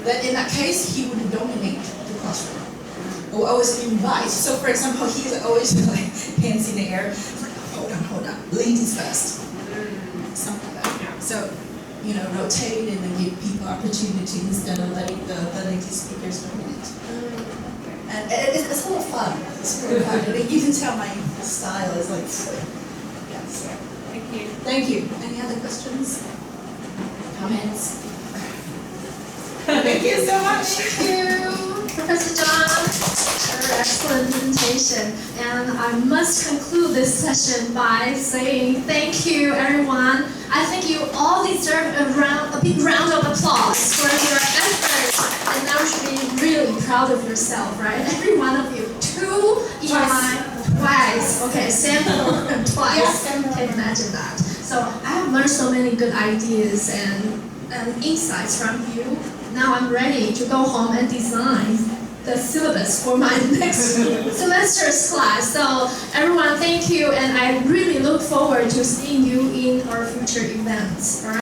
Then in that case, he would dominate the classroom. Or always invite. So for example, he's always like hands in the air. Like, hold on. Ladies first. Something like that. So, rotate and then give people opportunity instead of letting the native speakers dominate. And it's a lot of fun. It's really fun. You can tell my style is like, yes. Thank you. Thank you. Any other questions? Comments? Thank you so much. Thank you, Professor John, for your excellent presentation. And I must conclude this session by saying thank you, everyone. I think you all deserve a big round of applause for your efforts. And now you should be really proud of yourself, right? Every one of you. 2 EMI, twice. Okay, sample and twice. Yes. Can imagine that. So I have learned so many good ideas and insights from you. Now I'm ready to go home and design the syllabus for my next semester's class. So everyone, thank you, and I really look forward to seeing you in our future events. All right?